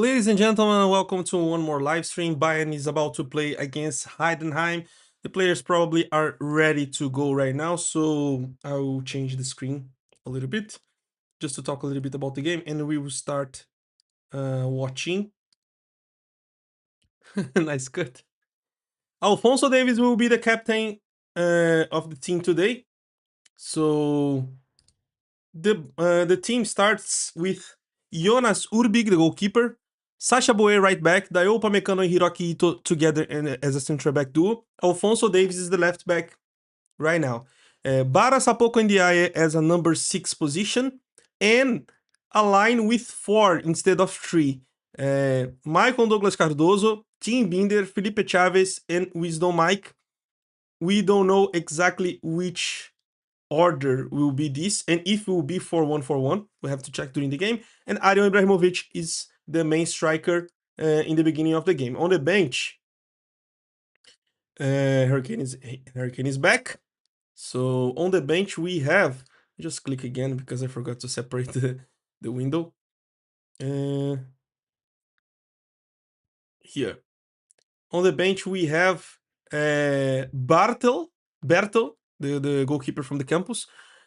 Ladies and gentlemen, welcome to one more live stream. Bayern is about to play against Heidenheim. The players probably are ready to go right now, so I will change the screen a little bit just to talk a little bit about the game, and we will start watching. Nice cut. Alfonso Davis will be the captain of the team today. So the team starts with Jonas Urbig, the goalkeeper, Sasha Boe right back, Dayo Upamecano and Hiroki Ito together as a central back duo. Alfonso Davis is the left back right now. Bara Sapoko Ndiaye as a number 6 position, and a line with 4 instead of 3. Michael Douglas Cardoso, Tim Binder, Felipe Chaves, and Wisdom Mike. We don't know exactly which order will be this, and if it will be 4-1-4-1, we have to check during the game. And Arjen Ibrahimovic is the main striker in the beginning of the game. On the bench, Hurricane is back. So on the bench we have, just click again because I forgot to separate the window. Here. On the bench we have Bertel, the goalkeeper from the campus,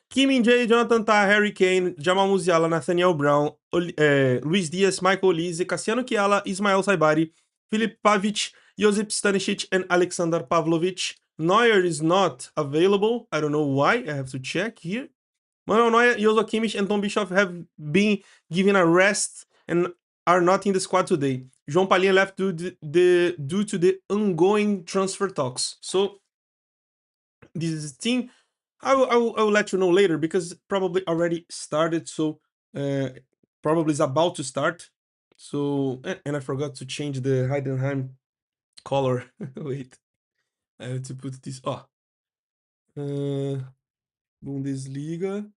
Kim Min-jae, Jonathan Tah, Harry Kane, Jamal Musiala, Nathaniel Brown, Luis Diaz, Michael Olise, Cassiano Chiala, Ismael Saibari, Filip Pavic, Josip Stanisic, and Alexander Pavlovic. Neuer is not available. I don't know why. I have to check here. Manuel Neuer, Jozo Kimmich, and Tom Bischoff have been given a rest and are not in the squad today. João Palhinha left due to the ongoing transfer talks. So this is the team. I will let you know later because probably already started. So probably is about to start. So and I forgot to change the Heidenheim color. Wait, I have to put this. Bundesliga.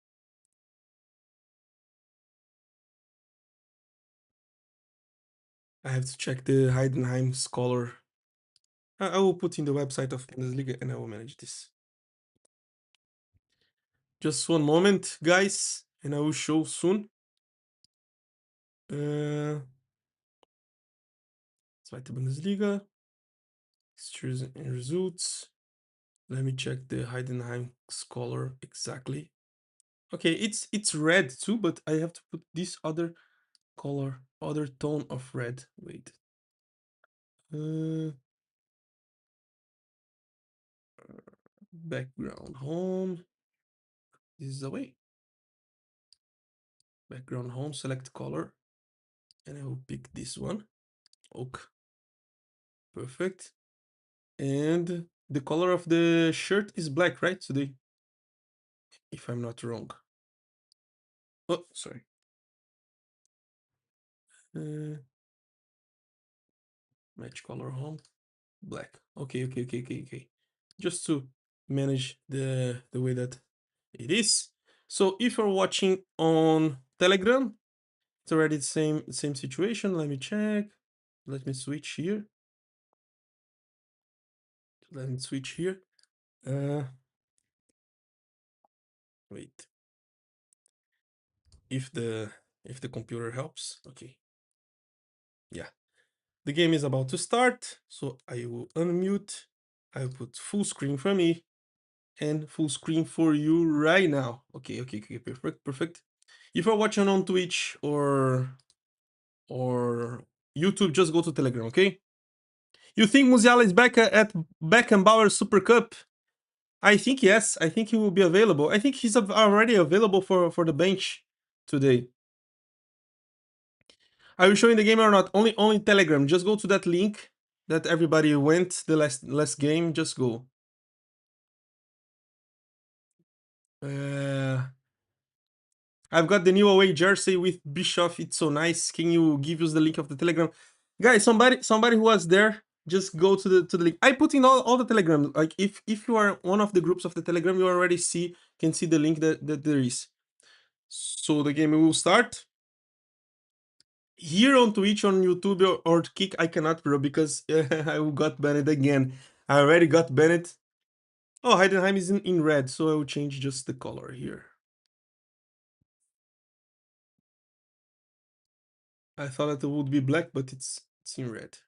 I have to check the Heidenheim's color. I will put in the website of Bundesliga and I will manage this. Just one moment, guys, and I will show soon. Zweite Bundesliga. Fixtures and results. Let me check the Heidenheim's color exactly. Okay, it's red too, but I have to put this other color, other tone of red. Wait. Background home. This is the way. Background home, select color, and I will pick this one. Oak. Perfect. And the color of the shirt is black, right? Today, if I'm not wrong. Oh, sorry. Match color home, black. Okay. Just to manage the way that it is. So if you're watching on Telegram, it's already the same situation. Let me check. Let me switch here. Let me switch here. Wait. If the computer helps. Okay. Yeah. The game is about to start, so I will unmute. I will put full screen for me and full screen for you right now. Okay, perfect. If you're watching on Twitch or YouTube, just go to Telegram, okay? You think Musiala is back at Beckenbauer Super Cup? I think yes. I think he will be available. I think he's already available for the bench today. Are you showing the game or not? Only Telegram. Just go to that link that everybody went the last game. Just go. I've got the new away jersey with Bischoff. It's so nice. Can you give us the link of the Telegram, guys? Somebody who was there, just go to the link. I put in all the Telegram. Like if you are one of the groups of the Telegram, you already can see the link that there is. So the game will start. Here on Twitch, on YouTube, or Kick, I cannot, bro, because I got banned again. I already got banned. Oh, Heidenheim is in red, so I will change just the color here. I thought it would be black, but it's in red.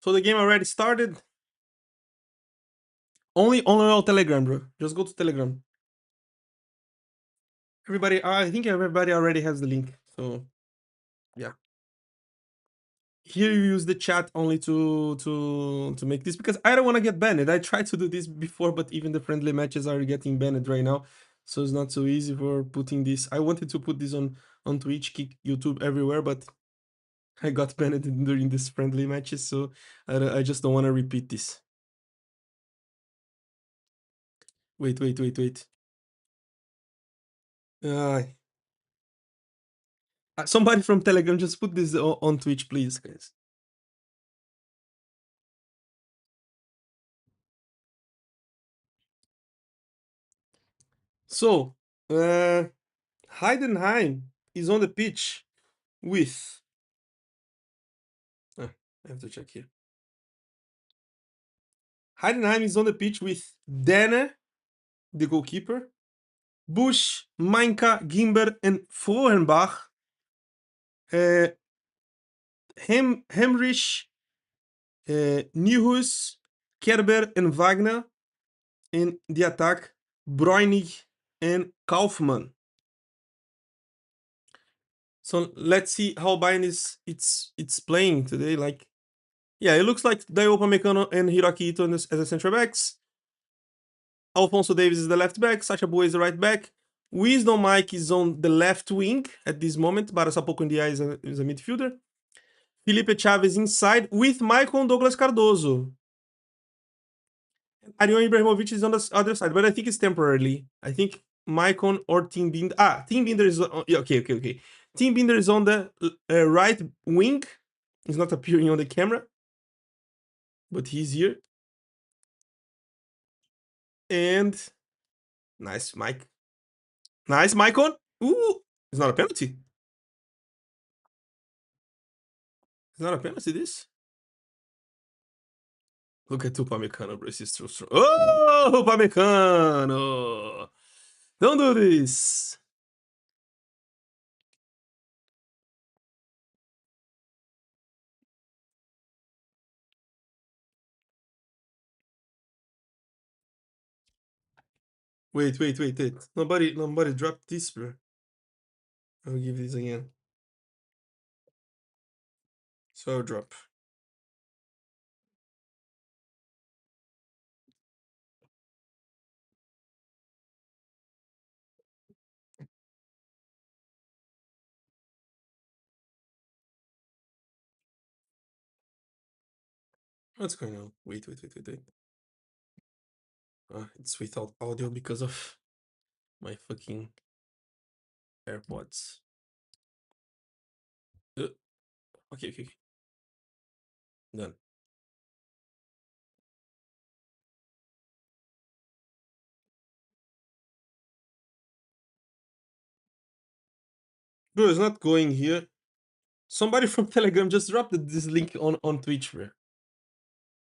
So the game already started. Only on Telegram, bro. Just go to Telegram. Everybody, I think everybody already has the link. So yeah. Here you use the chat only to make this because I don't want to get banned. I tried to do this before, but even the friendly matches are getting banned right now, so it's not so easy for putting this. I wanted to put this on Twitch, Kick, YouTube, everywhere, but I got banned during these friendly matches, so I just don't want to repeat this. Wait. Uh, somebody from Telegram just put this on Twitch, please, guys. So, Heidenheim is on the pitch with. I have to check here. Heidenheim is on the pitch with Dene, the goalkeeper, Bush, Mainka, Gimber, and Frohenbach. Uh, Hemrich, Nieuwhuis, Kerber, and Wagner. In the attack, Bräunig and Kaufmann. So let's see how Bayern it's playing today. Like, yeah, it looks like Dayot Upamecano and Hiroki Ito as the center backs. Alphonso Davies is the left back. Sacha Boey is the right back. Wisdom Mike is on the left wing at this moment. Barasapoco Ndiaye is a midfielder. Felipe Chaves inside with Michael and Douglas Cardoso. Arion Ibrahimovic is on the other side, but I think it's temporarily. I think Maicon or Team Binder. Team Binder is okay. Team Binder is on the right wing. He's not appearing on the camera, but he's here. And nice, Mike. Nice, Maicon. Ooh, it's not a penalty. It's not a penalty. This. Look at Upamecano, bro. This is too strong. Oh, Upamecano! Don't do this. Wait. Nobody dropped this, bro. I'll give this again. So I'll drop. What's going on? Wait. It's without audio because of my fucking AirPods. Uh, okay. Done. Bro, it's not going here. Somebody from Telegram just dropped this link on Twitch, bro.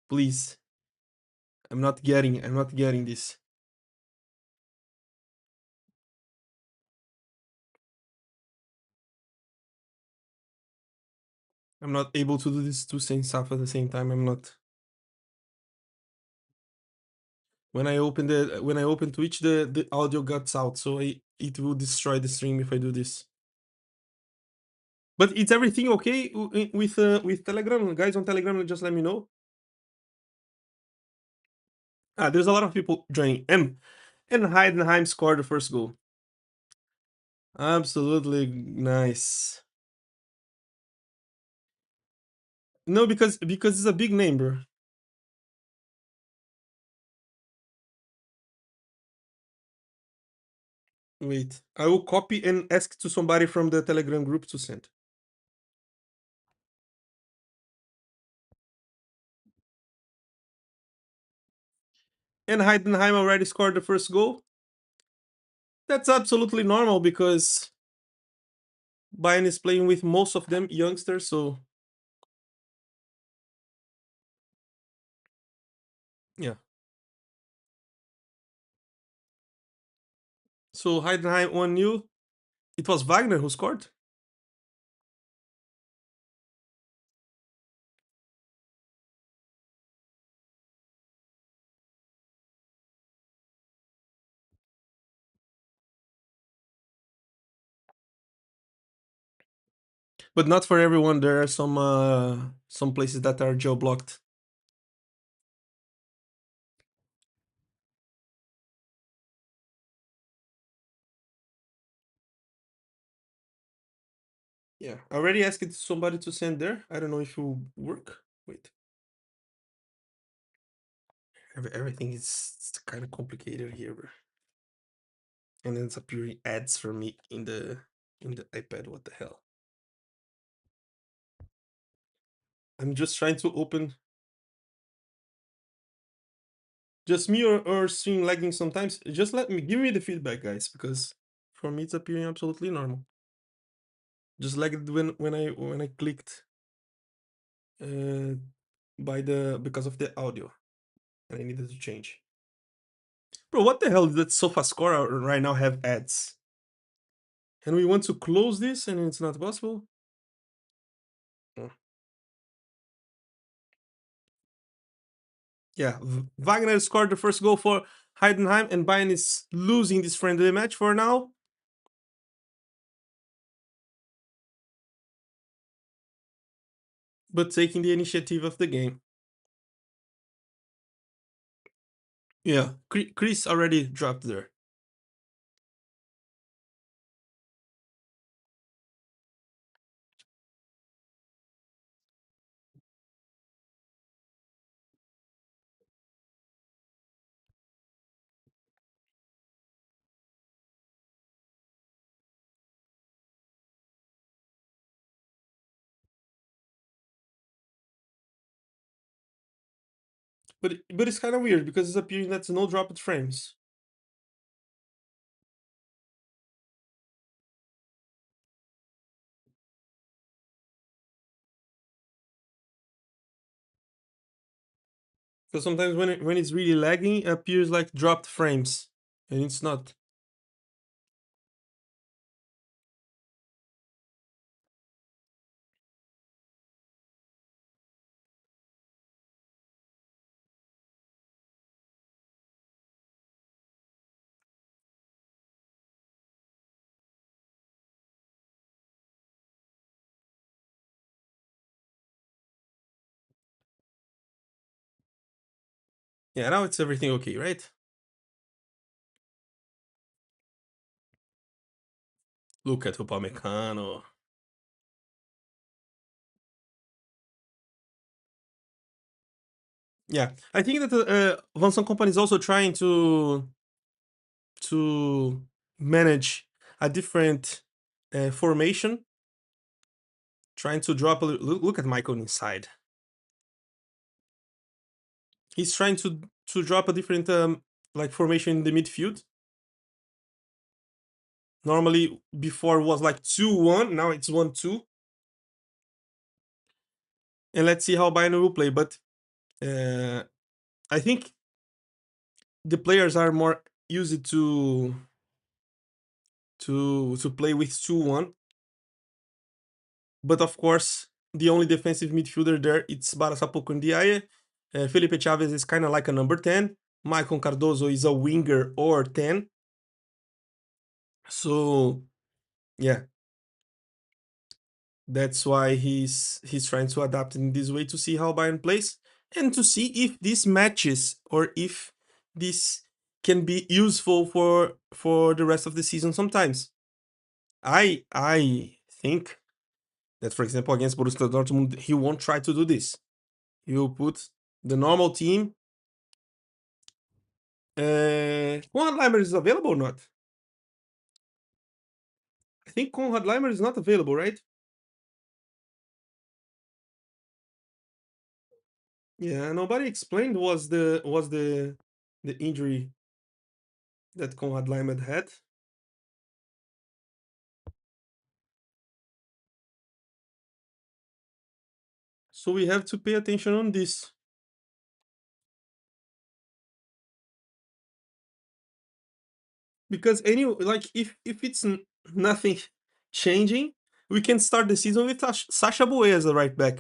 Please. I'm not getting this. I'm not able to do this two same stuff at the same time. I'm not. When I open Twitch, the audio cuts out, so it will destroy the stream if I do this. But it's everything okay with Telegram? Guys on Telegram, just let me know. There's a lot of people joining. And Heidenheim scored the first goal. Absolutely nice. No, because it's a big name, bro. Wait, I will copy and ask to somebody from the Telegram group to send. And Heidenheim already scored the first goal. That's absolutely normal because Bayern is playing with most of them youngsters, so yeah. So Heidenheim 1-0. It was Wagner who scored. But not for everyone. There are some places that are geo blocked. Yeah, I already asked somebody to send there. I don't know if it will work. Wait, everything is kind of complicated here, bro. And then it's appearing ads for me in the iPad. What the hell? I'm just trying to open. Just me or stream lagging sometimes. Just let me give me the feedback, guys, because for me it's appearing absolutely normal. Just lagged when I clicked uh because of the audio and I needed to change. Bro, what the hell did that SofaScore right now have ads? And we want to close this and it's not possible? Oh. Yeah, Wagner scored the first goal for Heidenheim and Bayern is losing this friendly match for now. But taking the initiative of the game. Yeah, Chris already dropped there. But it's kind of weird because it's appearing that's no dropped frames. Because sometimes when it's really lagging, it appears like dropped frames, and it's not. Yeah, now it's everything okay, right? Look at Upamecano. Yeah, I think that Vanson Company is also trying to manage a different formation, trying to drop look at Michael inside. He's trying to drop a different like formation in the midfield. Normally before it was like 2-1, now it's 1-2. And let's see how Bayern will play. But I think the players are more used to play with 2-1. But of course, the only defensive midfielder there it's Barasapoco Ndiaye. Felipe Chavez is kind of like a number 10. Michael Cardozo is a winger or 10. So yeah, that's why he's trying to adapt in this way to see how Bayern plays and to see if this matches or if this can be useful for the rest of the season sometimes. I think that for example against Borussia Dortmund he won't try to do this. He will put the normal team. Konrad Leimer is available or not? I think Konrad Leimer is not available, right? Yeah, nobody explained was the injury that Konrad Leimer had. So we have to pay attention on this. because any like if it's nothing changing, we can start the season with Sasha Boye as a right back.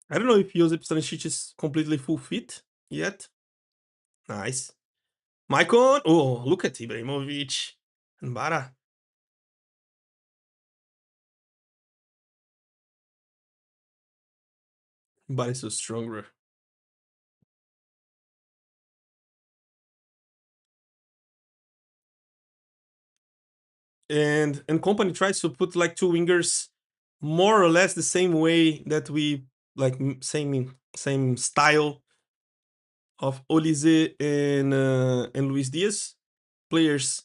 I don't know if Josip Stanisic is completely full fit yet. Nice. Maicon. Oh, look at Ibrahimovic and Bara. Bara is so strong, bro. And company tries to put like two wingers more or less the same way that we like same style of Olise and Luis Diaz, players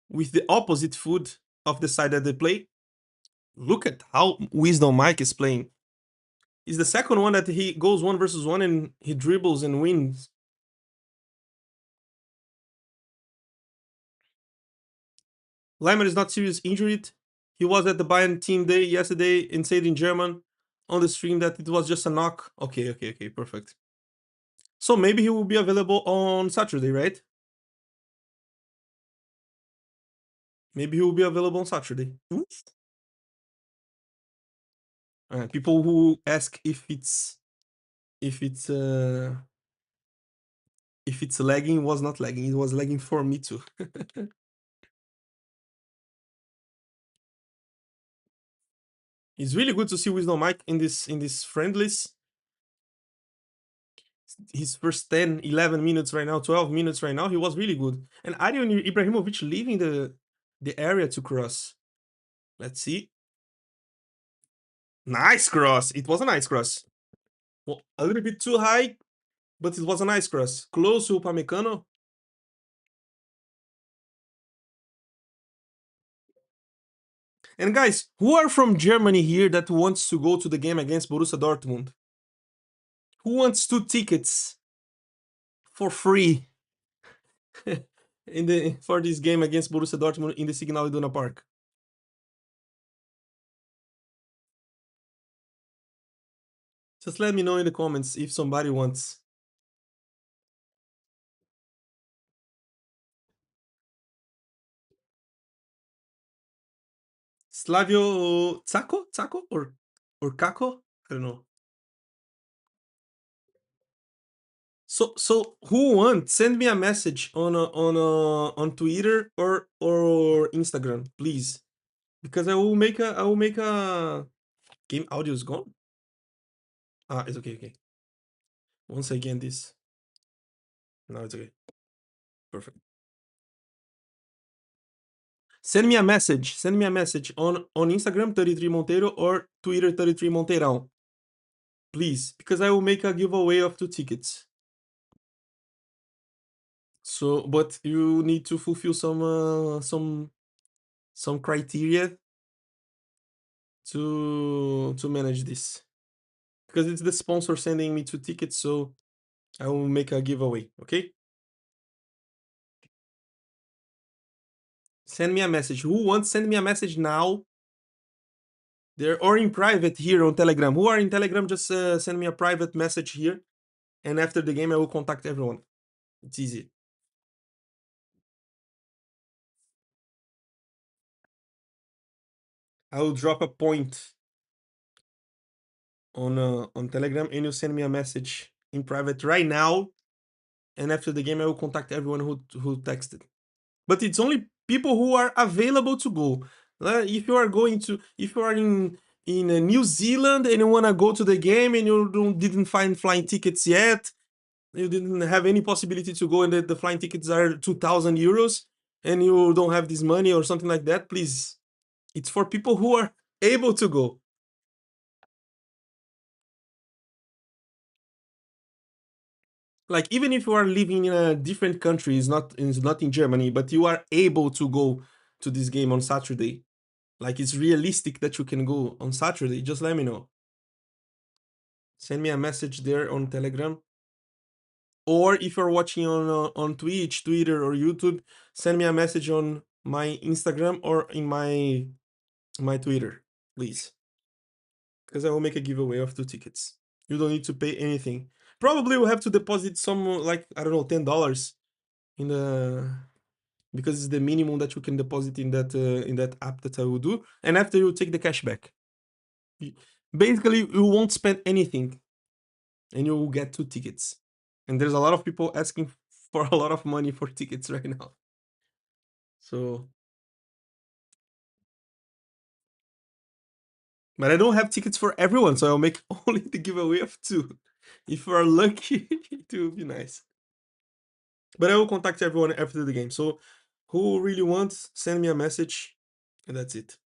with the opposite foot of the side that they play. Look at how Wisdom Mike is playing. Is the second one that he goes one versus one and he dribbles and wins. Lyman is not serious injured. He was at the Bayern team day yesterday and said in German on the stream that it was just a knock. Okay, perfect. So maybe he will be available on Saturday, right? Maybe he will be available on Saturday. People who ask if it's uh if it's lagging, was not lagging. It was lagging for me too. It's really good to see Wisdom Mike in this friendlies. His first 10, 11 minutes right now, 12 minutes right now, he was really good. And Arion Ibrahimovic leaving the area to cross. Let's see. Nice cross. It was a nice cross. Well, a little bit too high, but it was a nice cross. Close to Upamecano. And guys, who are from Germany here that wants to go to the game against Borussia Dortmund? Who wants 2 tickets for free for this game against Borussia Dortmund in the Signal Iduna Park? Just let me know in the comments if somebody wants. Slavio Tsako or Kako? I don't know. So who wants? Send me a message on Twitter or Instagram, please, because I will make a game. Audio is gone. It's okay. Once again, this now it's okay. Perfect. Send me a message. Send me a message on Instagram 33 Monteiro or Twitter 33 Monteirão, please, because I will make a giveaway of 2 tickets. So, but you need to fulfill some criteria to manage this, because it's the sponsor sending me 2 tickets. So I will make a giveaway. Okay. Send me a message. Who wants? Send me a message now. There or in private here on Telegram. Who are in Telegram? Just send me a private message here, and after the game, I will contact everyone. It's easy. I will drop a point on Telegram, and you send me a message in private right now, and after the game, I will contact everyone who texted. But it's only people who are available to go. If you are in New Zealand and you wanna go to the game and you didn't find flying tickets yet, you didn't have any possibility to go, and the flying tickets are 2,000 euros, and you don't have this money or something like that, please. It's for people who are able to go. Like even if you are living in a different country, it's not in Germany, but you are able to go to this game on Saturday. Like it's realistic that you can go on Saturday. Just let me know. Send me a message there on Telegram, or if you're watching on Twitch, Twitter, or YouTube, send me a message on my Instagram or in my Twitter, please, because I will make a giveaway of 2 tickets. You don't need to pay anything. Probably we'll have to deposit some, like, I don't know, $10 in the because it's the minimum that you can deposit in that app that I will do, and after you take the cash back. Y- Basically, you won't spend anything, and you will get 2 tickets. And there's a lot of people asking for a lot of money for tickets right now. So, but I don't have tickets for everyone, so I'll make only the giveaway of two. If you are lucky, it will be nice. But I will contact everyone after the game. So, who really wants, send me a message, and that's it.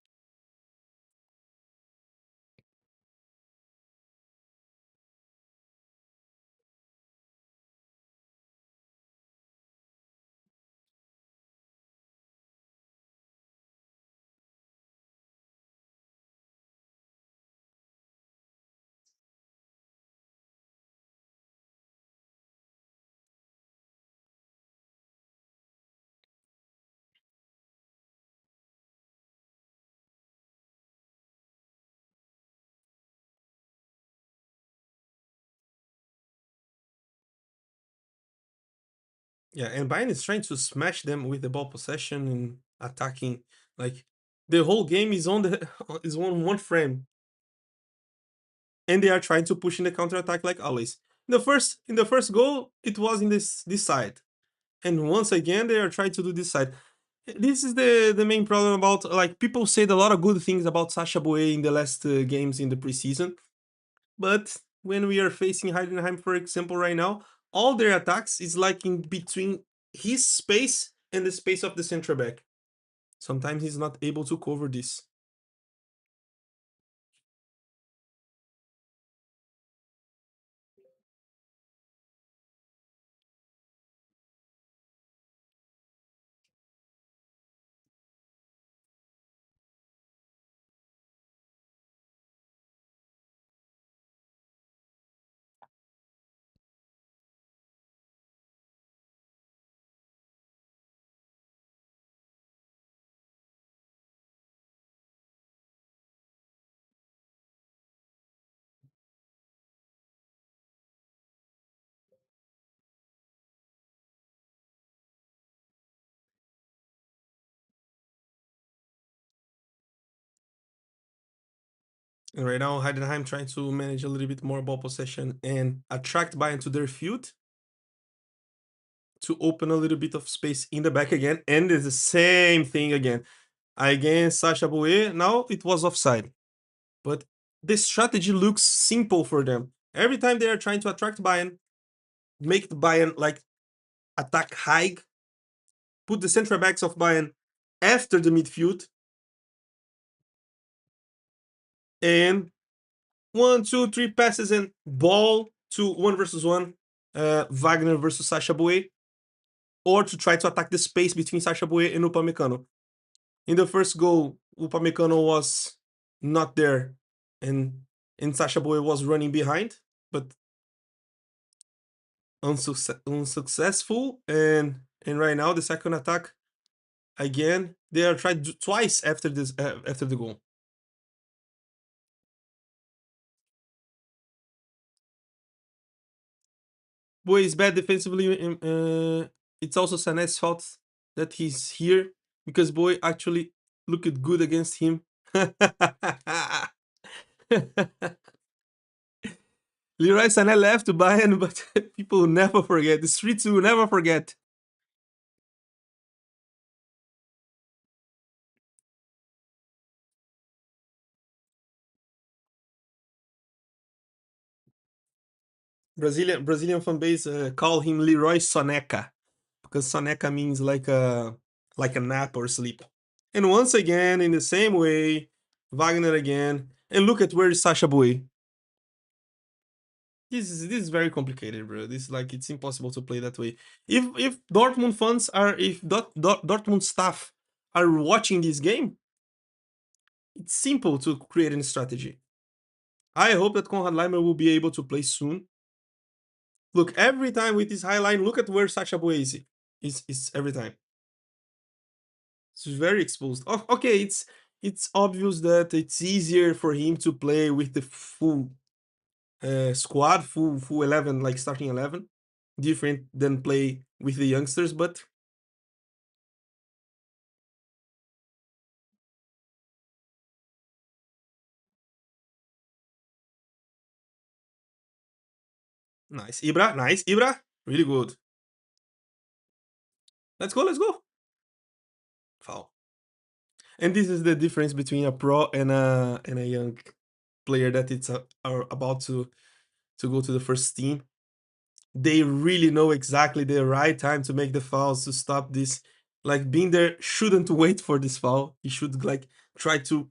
Yeah, and Bayern is trying to smash them with the ball possession and attacking. Like the whole game is on the is on one frame, and they are trying to push in the counter attack like always. In the first goal, it was in this side, and once again they are trying to do this side. This is the main problem about like people said a lot of good things about Sasha Boye in the last games in the preseason, but when we are facing Heidenheim, for example, right now, all their attacks is like in between his space and the space of the center back. Sometimes he's not able to cover this. And right now, Heidenheim trying to manage a little bit more ball possession and attract Bayern to their field to open a little bit of space in the back again. And it's the same thing again. Again, Sasha Boye. Now it was offside. But the strategy looks simple for them. Every time they are trying to attract Bayern, make the Bayern like attack high, put the central backs of Bayern after the midfield, and one, two, three passes and ball to one versus one, Wagner versus Sasha Boye, or to try to attack the space between Sasha Boye and Upamecano. In the first goal, Upamecano was not there, and Sasha Boye was running behind, but unsuccessful. And right now, the second attack again, they are tried twice after this after the goal. Boy is bad defensively. It's also Sané's fault that he's here because Boy actually looked good against him. Leroy Sané left to Bayern, but people will never forget. The streets will never forget. Brazilian fan base call him Leroy Soneca because Soneca means like a nap or sleep. And once again, in the same way, Wagner again. And look at where is Sasha Boy. This is very complicated, bro. This is like it's impossible to play that way. If Dortmund fans are if Dortmund staff are watching this game, it's simple to create a strategy. I hope that Konrad Leimer will be able to play soon. Look, every time with this high line, look at where Sasha Boy is every time. It's very exposed. Oh, okay, it's obvious that it's easier for him to play with the full squad, full 11, like starting 11. different than play with the youngsters, but nice. Ibra, nice. Ibra, really good. Let's go, let's go. Foul. And this is the difference between a pro and a young player that it's are about to go to the first team. They really know exactly the right time to make the fouls to stop this. Like being there shouldn't wait for this foul. He should like try to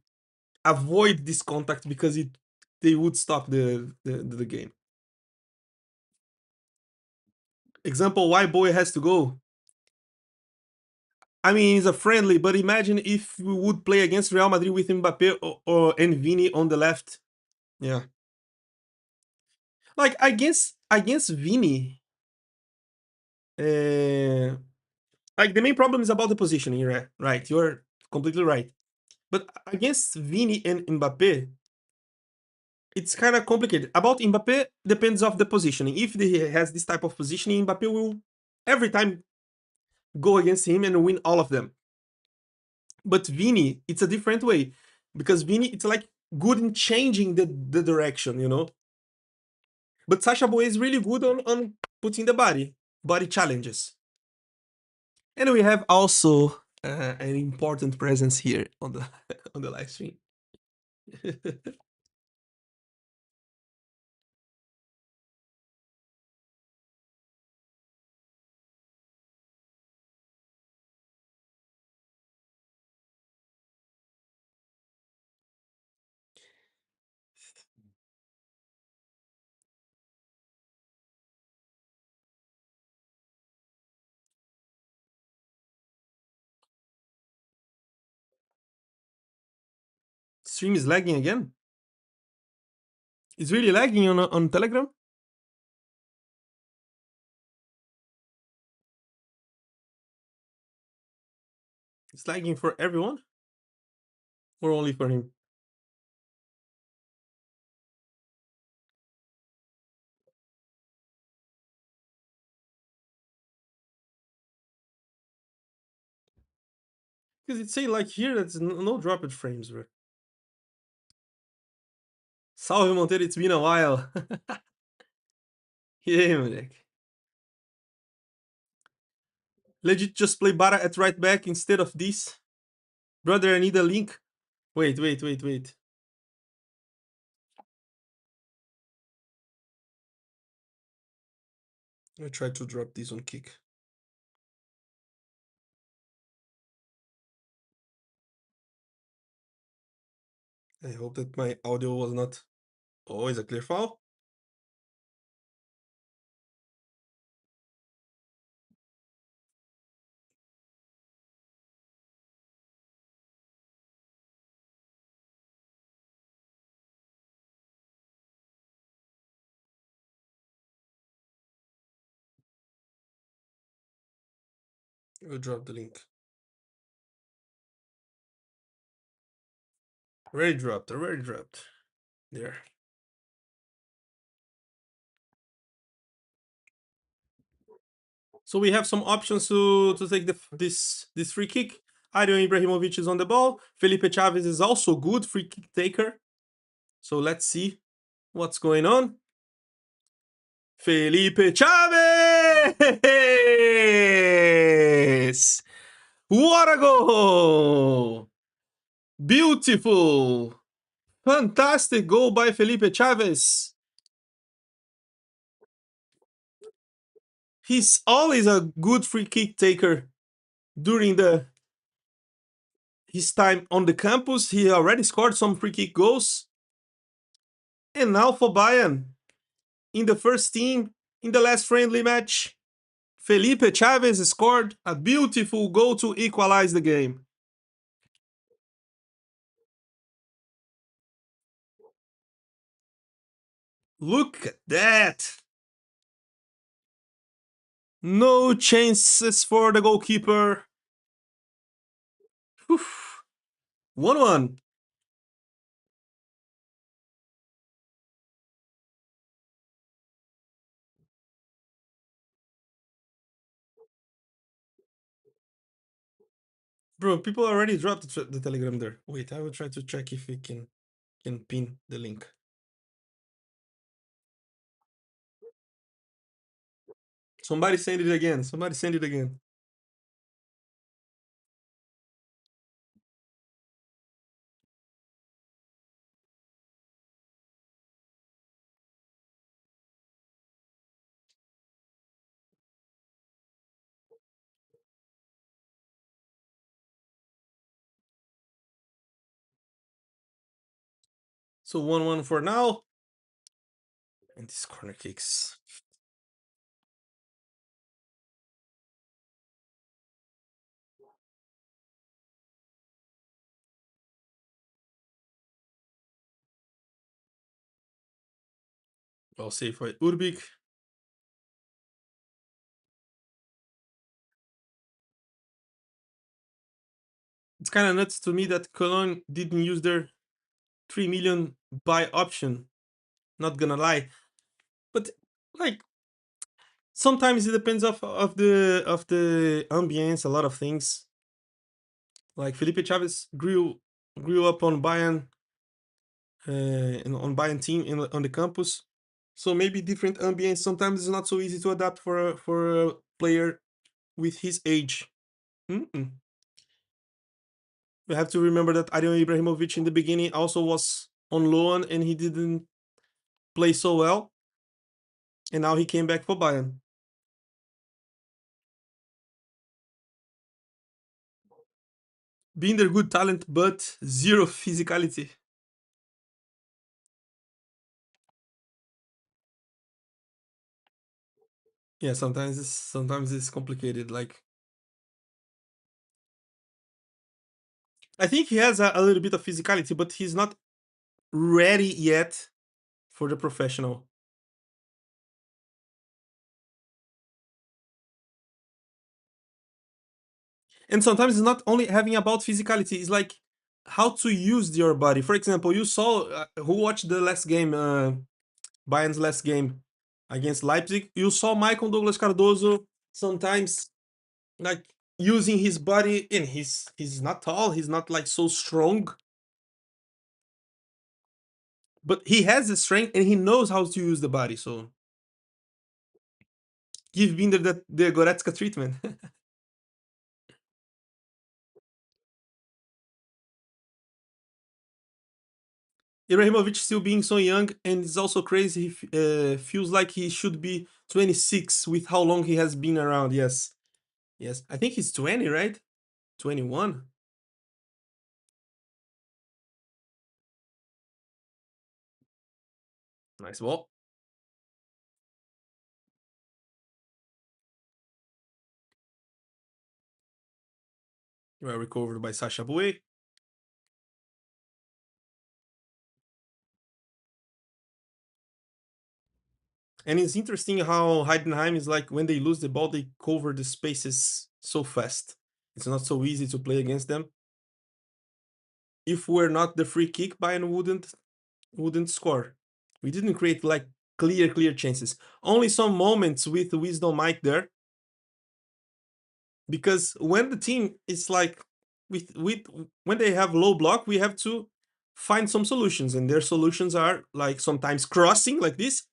avoid this contact because it they would stop the game. Example why Boy has to go. I mean, it's a friendly, but imagine if we would play against Real Madrid with Mbappe or and Vini on the left. Yeah, like against Vini, uh, like the main problem is about the positioning, right? You're completely right. But against Vini and Mbappe, it's kind of complicated. About Mbappe, depends of the positioning. If he has this type of positioning, Mbappe will every time go against him and win all of them. But Vini, it's a different way because Vini, it's like good in changing the direction, you know. But Sasha Boy is really good on putting the body challenges. And we have also an important presence here on the on the live stream. Stream is lagging again. It's really lagging on Telegram. It's lagging for everyone or only for him. Because it say like here that's no dropped frames, bro. Salve Monteiro, it's been a while. E aí, moleque? Legit just play Bara at right back instead of this? Brother, I need a link. Wait. I try to drop this on kick. I hope that my audio was not always a clear file. I'll drop the link. Already dropped. There. So we have some options to take this free kick. Adrian Ibrahimovic is on the ball. Felipe Chavez is also good free kick taker. So let's see what's going on. Felipe Chavez! What a goal! Beautiful! Fantastic goal by Felipe Chavez. He's always a good free kick taker during his time on the campus. He already scored some free kick goals. And now for Bayern, in the first team, in the last friendly match, Felipe Chavez scored a beautiful goal to equalize the game. Look at that! No chances for the goalkeeper. 1-1. Bro, people already dropped the Telegram there. Wait, I will try to check if we can pin the link. Somebody send it again. Somebody send it again. So 1-1 for now. And these corner kicks. Well saved by Urbik. It's kind of nuts to me that Cologne didn't use their 3 million buy option. Not gonna lie. But like sometimes it depends of the ambience, a lot of things. Like Felipe Chavez grew up on Bayern on Bayern team on the campus. So maybe different ambience. Sometimes it's not so easy to adapt for a player with his age. Mm-mm. We have to remember that Adrian Ibrahimovic in the beginning also was on loan and he didn't play so well. And now he came back for Bayern. Being their good talent, but zero physicality. Yeah, sometimes it's complicated. Like I think he has a little bit of physicality, but he's not ready yet for the professional. And sometimes it's not only having about physicality, it's like how to use your body. For example, you saw who watched the last game, Bayern's last game against Leipzig. You saw Michael Douglas Cardoso sometimes like using his body, and he's not tall, he's not like so strong, but he has the strength and he knows how to use the body. So give Binder the Goretzka treatment. Ibrahimovic still being so young, and it's also crazy. He feels like he should be 26 with how long he has been around. Yes, yes. I think he's 20, right? 21. Nice ball. Well recovered by Sasha Boué. And it's interesting how Heidenheim is like when they lose the ball, they cover the spaces so fast. It's not so easy to play against them. If we're not the free kick, Bayern wouldn't score. We didn't create like clear chances. Only some moments with Wisdom Mike there, because when the team is like with when they have low block, we have to find some solutions, and their solutions are like sometimes crossing like this.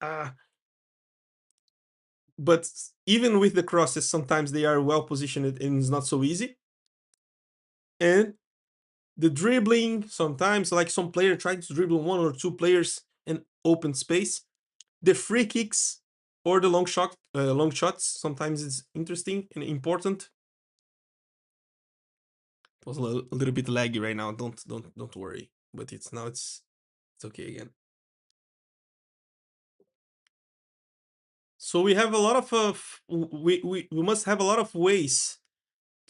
But even with the crosses, sometimes they are well positioned and it's not so easy. And the dribbling, sometimes like some player trying to dribble one or two players in open space. The free kicks or the long shots, sometimes it's interesting and important. It was a little bit laggy right now. Don't worry. But it's okay again. So we have a lot of we must have a lot of ways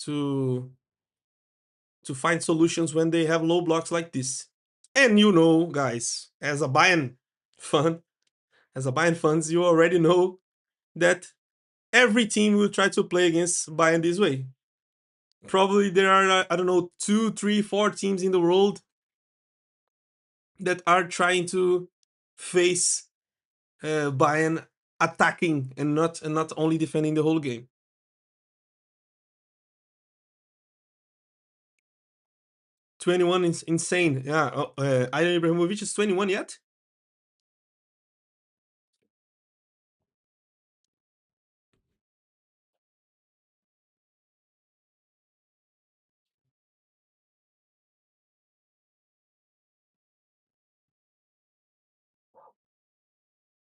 to find solutions when they have low blocks like this. And you know, guys, fan, as a Bayern fans, you already know that every team will try to play against Bayern this way. Probably there are I don't know 2, 3, 4 teams in the world that are trying to face Bayern attacking and not only defending the whole game. 21 is insane. Yeah, Ivan Ibrahimovic is 21 yet?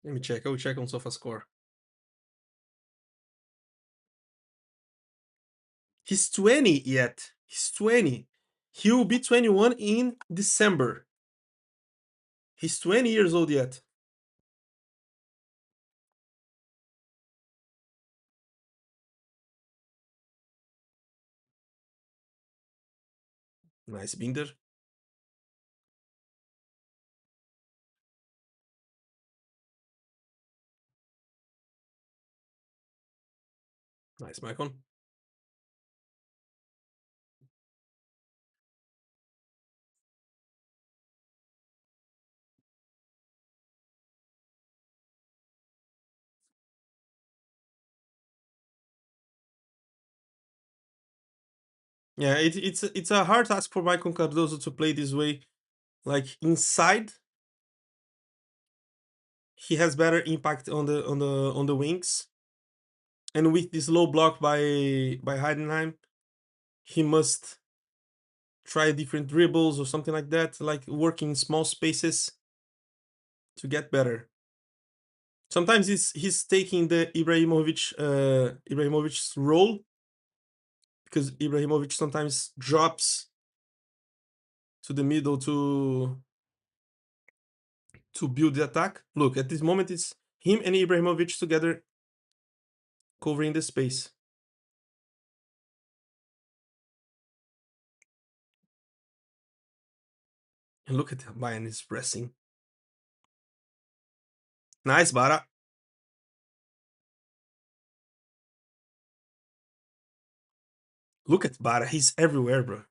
Let me check. I will check on SofaScore. He's 20 yet. He's 20. He will be 21 in December. He's 20 years old yet. Nice Binder. Nice Maicon. Yeah, it's a hard task for Maicon Cardoso to play this way. Like inside, he has better impact on the wings. And with this low block by Heidenheim, he must try different dribbles or something like that, like working in small spaces to get better. Sometimes he's taking the Ibrahimovic's role because Ibrahimovic sometimes drops to the middle to build the attack. Look, at this moment it's him and Ibrahimovic together covering the space. And look at Bayern is pressing. Nice, Bara. Look at Bara. He's everywhere, bro.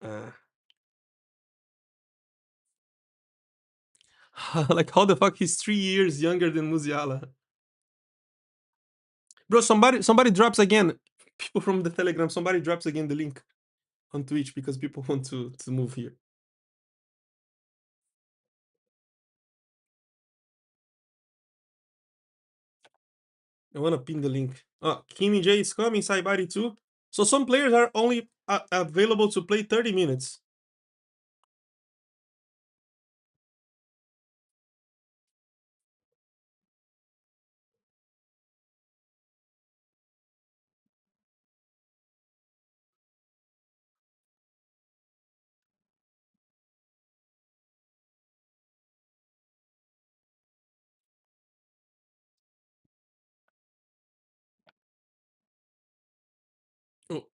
Uh, like how the fuck he's 3 years younger than Musiala? Bro, somebody drops again. People from the Telegram, somebody drops again the link on Twitch because people want to move here. I want to pin the link. Oh, Kimi J is coming, Saibari too. So some players are only available to play 30 minutes. Oh,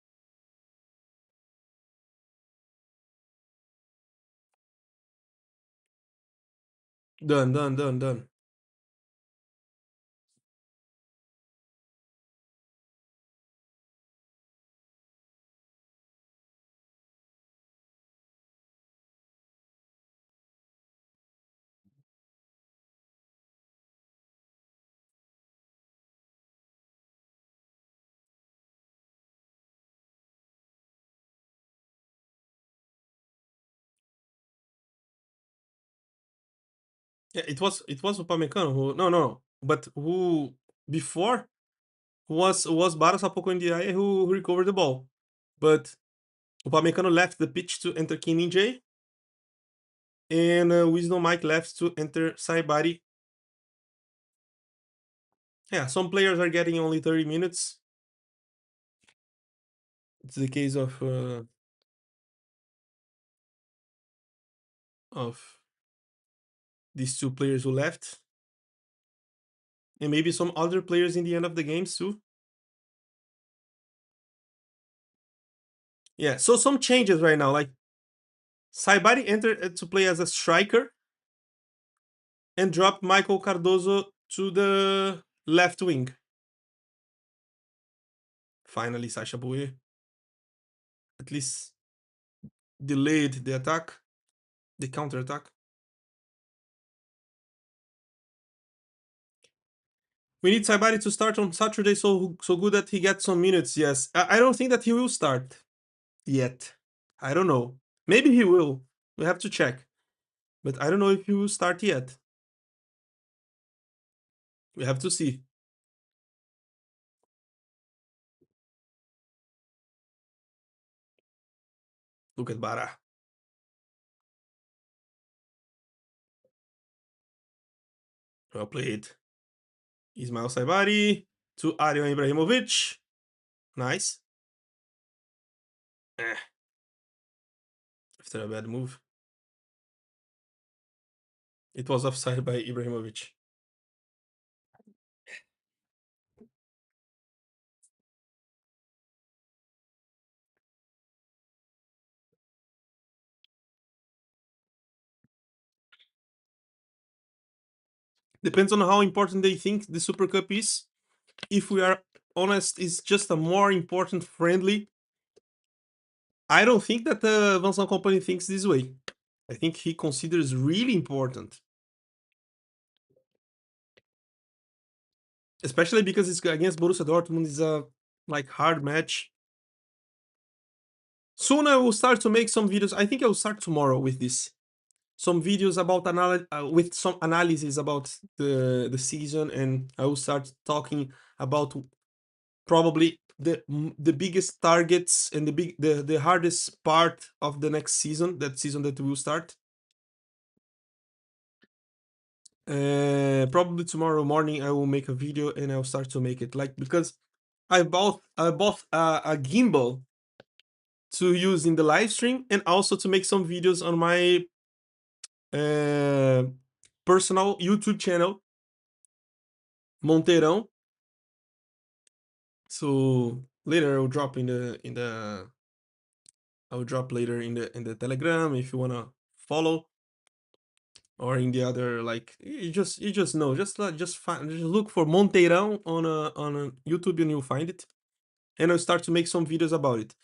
done, done, done, done. Yeah, it was Upamecano who no, but who before was Barros há pouco NDI who recovered the ball. But Upamecano left the pitch to enter Kim J, and Wisdom Mike left to enter Saibari. Yeah, some players are getting only 30 minutes. It's the case of these two players who left, and maybe some other players in the end of the games too. Yeah, so some changes right now. Like Saibari entered to play as a striker and dropped Michael Cardoso to the left wing. Finally, Sasha Boye at least delayed the attack, the counter attack. We need Saibari to start on Saturday so good that he gets some minutes. Yes, I don't think that he will start yet. I don't know. Maybe he will. We have to check. But I don't know if he will start yet. We have to see. Look at Bara. Well played. Ismail Saibari to Aryan Ibrahimovic. Nice. Eh, after a bad move. It was offside by Ibrahimovic. Depends on how important they think the Super Cup is. If we are honest, it's just a more important friendly. I don't think that Vincent Company thinks this way. I think he considers really important, especially because it's against Borussia Dortmund. It's a like hard match. Soon I will start to make some videos. I think I will start tomorrow with this. Some videos about with some analysis about the season, and I will start talking about probably the biggest targets and the hardest part of the next season, that season that will start. Probably tomorrow morning I will make a video and I'll start to make it, like, because I bought a gimbal to use in the live stream and also to make some videos on my uh, personal YouTube channel, Monteirão. So later I'll drop later in the Telegram if you wanna follow, or in the other, like, you just know, just look for Monteirão on a YouTube and you'll find it, and I'll start to make some videos about it.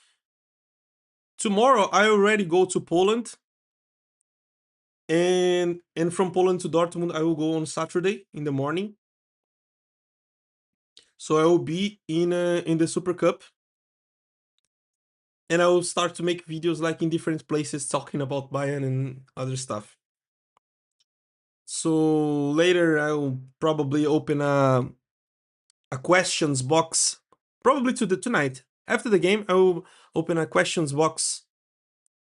Tomorrow I already go to Poland, and from Poland to Dortmund I will go on Saturday in the morning. So I will be in the Super Cup, and I will start to make videos like in different places talking about Bayern and other stuff. So later I will probably open a questions box, probably to the tonight after the game. I will open a questions box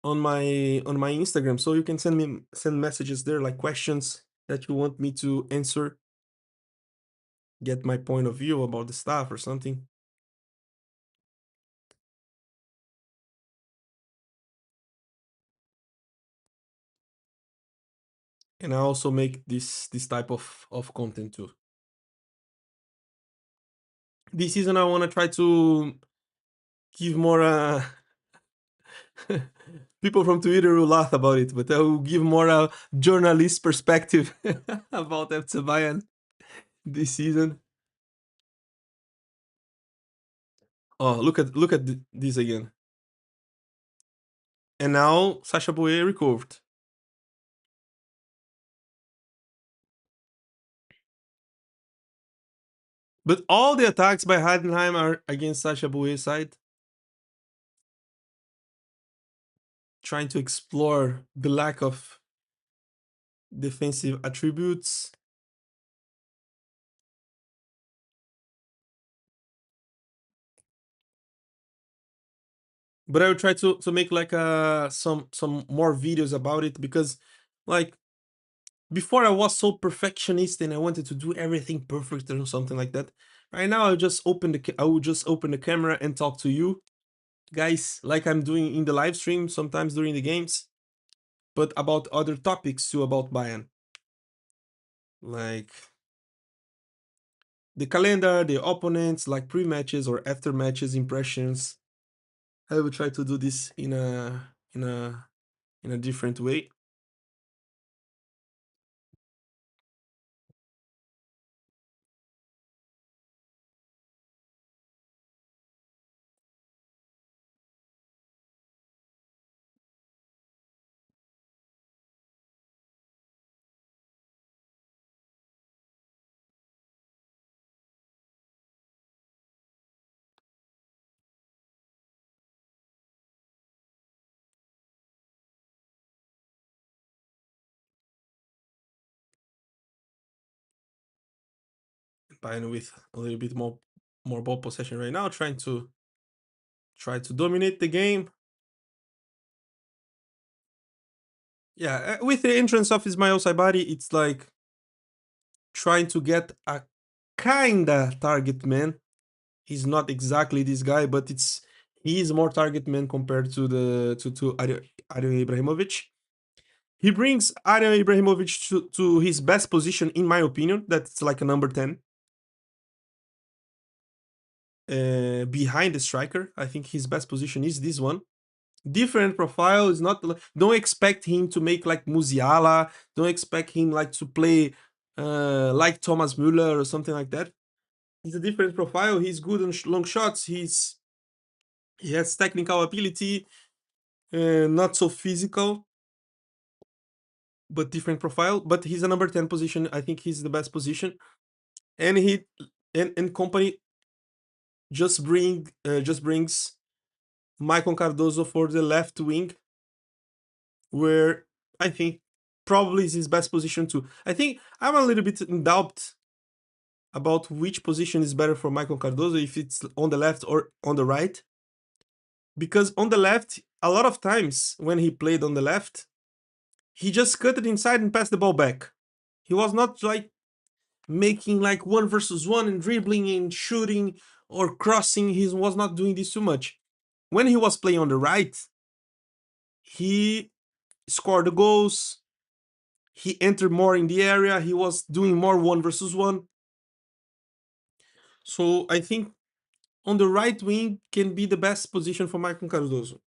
on my Instagram, so you can send messages there, like questions that you want me to answer, get my point of view about the stuff or something. And I also make this type of content too. This season I want to try to give more people from Twitter will laugh about it, but I will give more journalist perspective about FC Bayern this season. Oh, look at this again. And now Sasha Boye recovered. But all the attacks by Heidenheim are against Sasha Boye's side, trying to explore the lack of defensive attributes. But I will try to make like some more videos about it, because, like, before I was so perfectionist and I wanted to do everything perfect or something like that. Right now I will just open the camera and talk to you guys, like I'm doing in the live stream sometimes during the games, but about other topics too, about Bayern, like the calendar, the opponents, like pre-matches or after matches impressions. I will try to do this in a different way. Bayern with a little bit more ball possession right now, try to dominate the game. Yeah, with the entrance of Ismail Saibari, it's like trying to get a kinda target man. He's not exactly this guy, but he's more target man compared to Arjen Ibrahimovic. He brings Arjen Ibrahimovic to his best position, in my opinion. That's like a number 10 behind the striker. I think his best position is this one. Different profile is not. Don't expect him to make like Musiala. Don't expect him like to play like Thomas Müller or something like that. He's a different profile. He's good on long shots. He has technical ability, not so physical, but different profile. But he's a number 10 position. I think he's the best position, and he and company just brings Michael Cardoso for the left wing, where I think probably is his best position too. I think I'm a little bit in doubt about which position is better for Michael Cardoso, if it's on the left or on the right. Because on the left, a lot of times when he played on the left, he just cut it inside and passed the ball back. He was not like making like 1 versus 1 and dribbling and shooting or crossing. He was not doing this too much. When he was playing on the right, he scored the goals. He entered more in the area. He was doing more 1 versus 1. So I think on the right wing can be the best position for Michael Cardoso.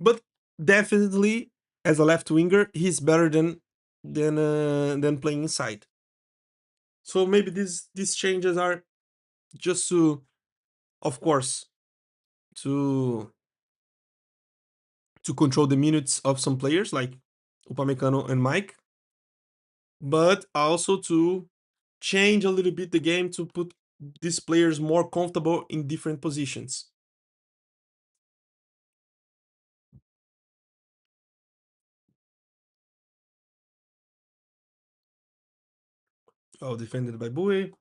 But definitely, as a left winger, he's better than playing inside. So maybe these changes are just to, of course, to control the minutes of some players like Upamecano and Mike, but also to change a little bit the game to put these players more comfortable in different positions. Oh, defended by Bowie.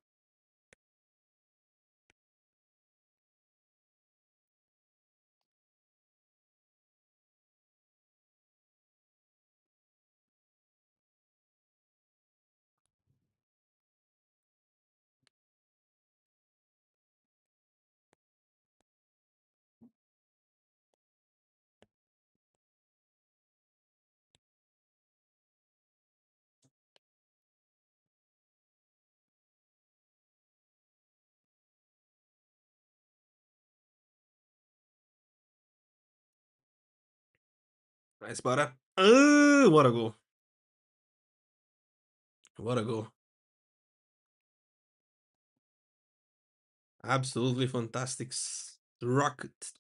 Nice, Bara. What a goal. What a goal. Absolutely fantastic. Rocket.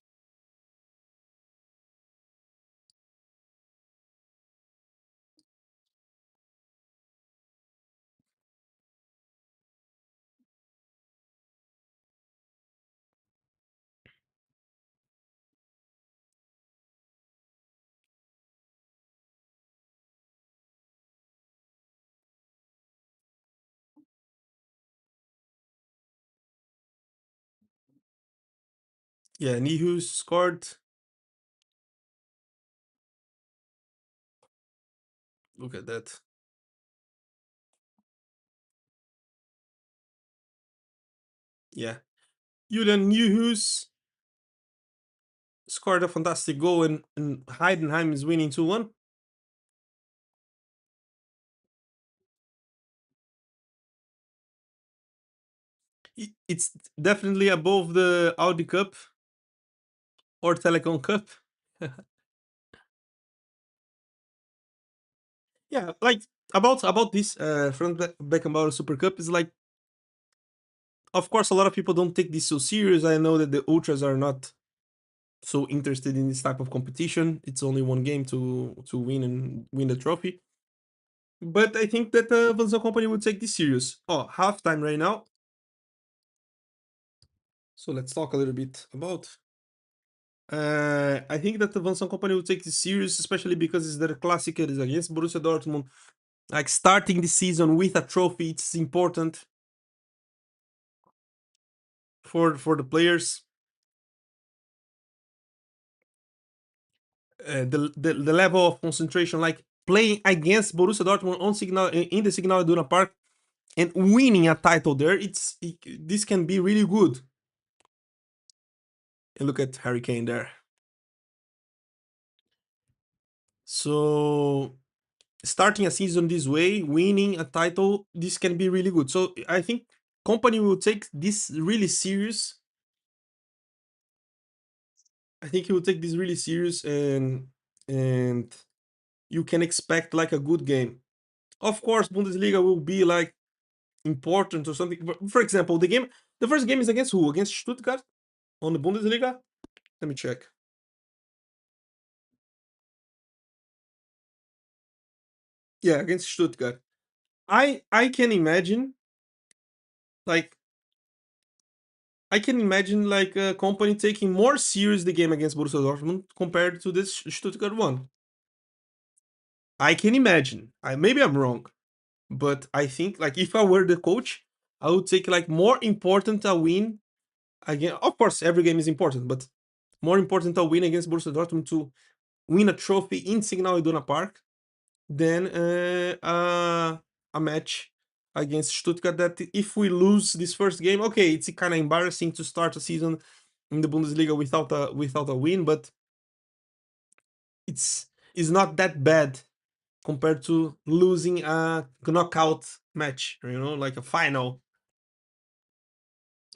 Yeah, Nihu scored. Look at that. Yeah. Julian Nieuwhuis scored a fantastic goal, and Heidenheim is winning 2-1. It's definitely above the Audi Cup or Telecom Cup. Yeah, like about this Franz Beckenbauer Super Cup is like, of course, a lot of people don't take this so serious. I know that the ultras are not so interested in this type of competition. It's only one game to win and win the trophy. But I think that Vanzo Company would take this serious. Oh, halftime right now. So let's talk a little bit about. I think that the Vanson Company will take this serious, especially because it's their classic. It is against Borussia Dortmund. Like starting the season with a trophy, it's important. for the players. The level of concentration, like playing against Borussia Dortmund on Signal in the Signal Iduna Park and winning a title there, this can be really good. And look at Harry Kane there. So starting a season this way, winning a title, this can be really good. So I think company will take this really serious. I think he will take this really serious, and you can expect like a good game. Of course, Bundesliga will be like important or something. For example, the first game is against who? Against Stuttgart on the Bundesliga. Let me check. Yeah, against Stuttgart. I can imagine like I can imagine like a company taking more serious the game against Borussia Dortmund compared to this Stuttgart one. I can imagine. Maybe I'm wrong, but I think like if I were the coach, I would take like more important a win again. Of course, every game is important, but more important a win against Borussia Dortmund to win a trophy in Signal Iduna Park than a match against Stuttgart. That if we lose this first game, okay, it's kind of embarrassing to start a season in the Bundesliga without a win, but it's not that bad compared to losing a knockout match, like a final.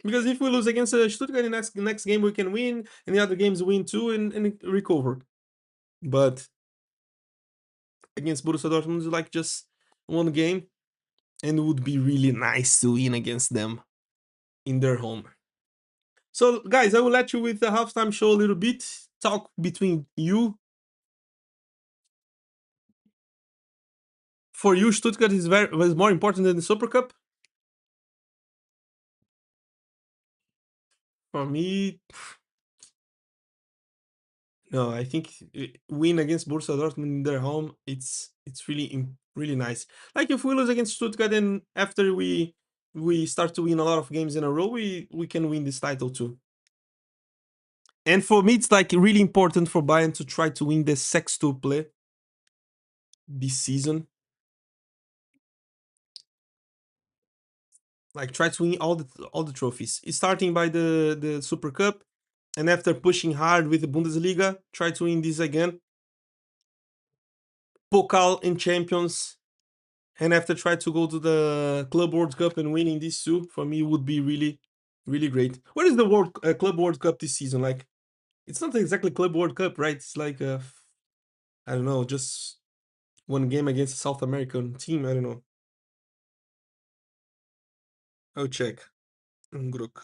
Because if we lose against Stuttgart, the next game we can win, and the other games win too, and recover. But against Borussia Dortmund, it's like just one game, and it would be really nice to win against them in their home. So, guys, I will let you with the halftime show a little bit. Talk between you. For you, Stuttgart was more important than the Super Cup. For me, no. I think win against Borussia Dortmund in their home, it's really really nice. Like if we lose against Stuttgart, and after we start to win a lot of games in a row, we can win this title too. And for me, it's like really important for Bayern to try to win the Sextuple this season. Like try to win all the trophies, starting by the Super Cup, and after pushing hard with the Bundesliga, try to win this again. Pokal and Champions, and after try to go to the Club World Cup and winning this too. For me, would be really really great. What is the Club World Cup this season like? It's not exactly Club World Cup, right? It's like I don't know, just one game against a South American team. I don't know. I'll check. Group.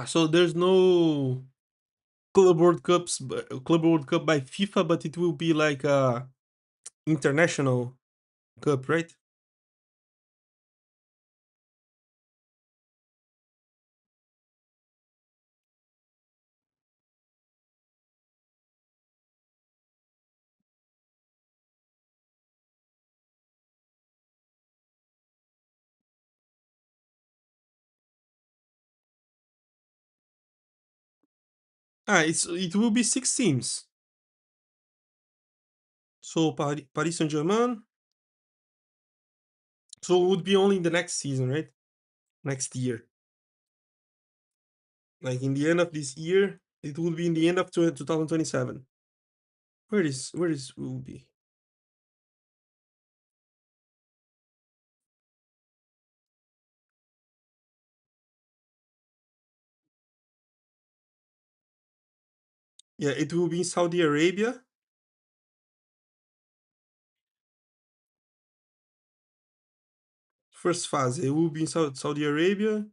So there's no Club World Cup by FIFA, but it will be like a international cup, right? It will be 6 teams. So Paris Saint-Germain. So it would be only in the next season, right? Next year. Like in the end of this year, it will be in the end of 2027. Where is will be? Yeah, it will be in Saudi Arabia. First phase, it will be in Saudi Arabia.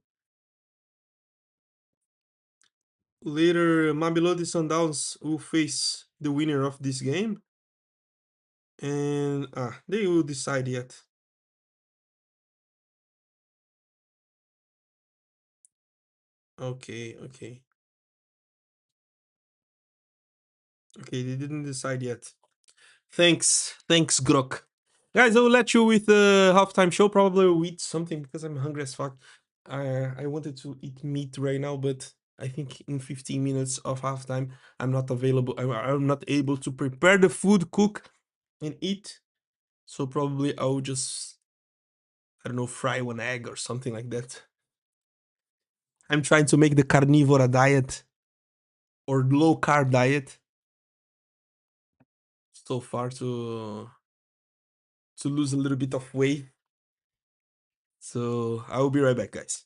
Later, Mamelodi Sundowns will face the winner of this game, and they will decide yet. Okay, okay, okay. They didn't decide yet. Thanks, Grok. Guys, I will let you with the halftime show. Probably will eat something because I'm hungry as fuck. I wanted to eat meat right now, but I think in 15 minutes of halftime, I'm not available. I'm not able to prepare the food, cook, and eat. So probably I'll just, I don't know, fry one egg or something like that. I'm trying to make the carnivora diet or low carb diet so far to lose a little bit of weight. So I will be right back, guys.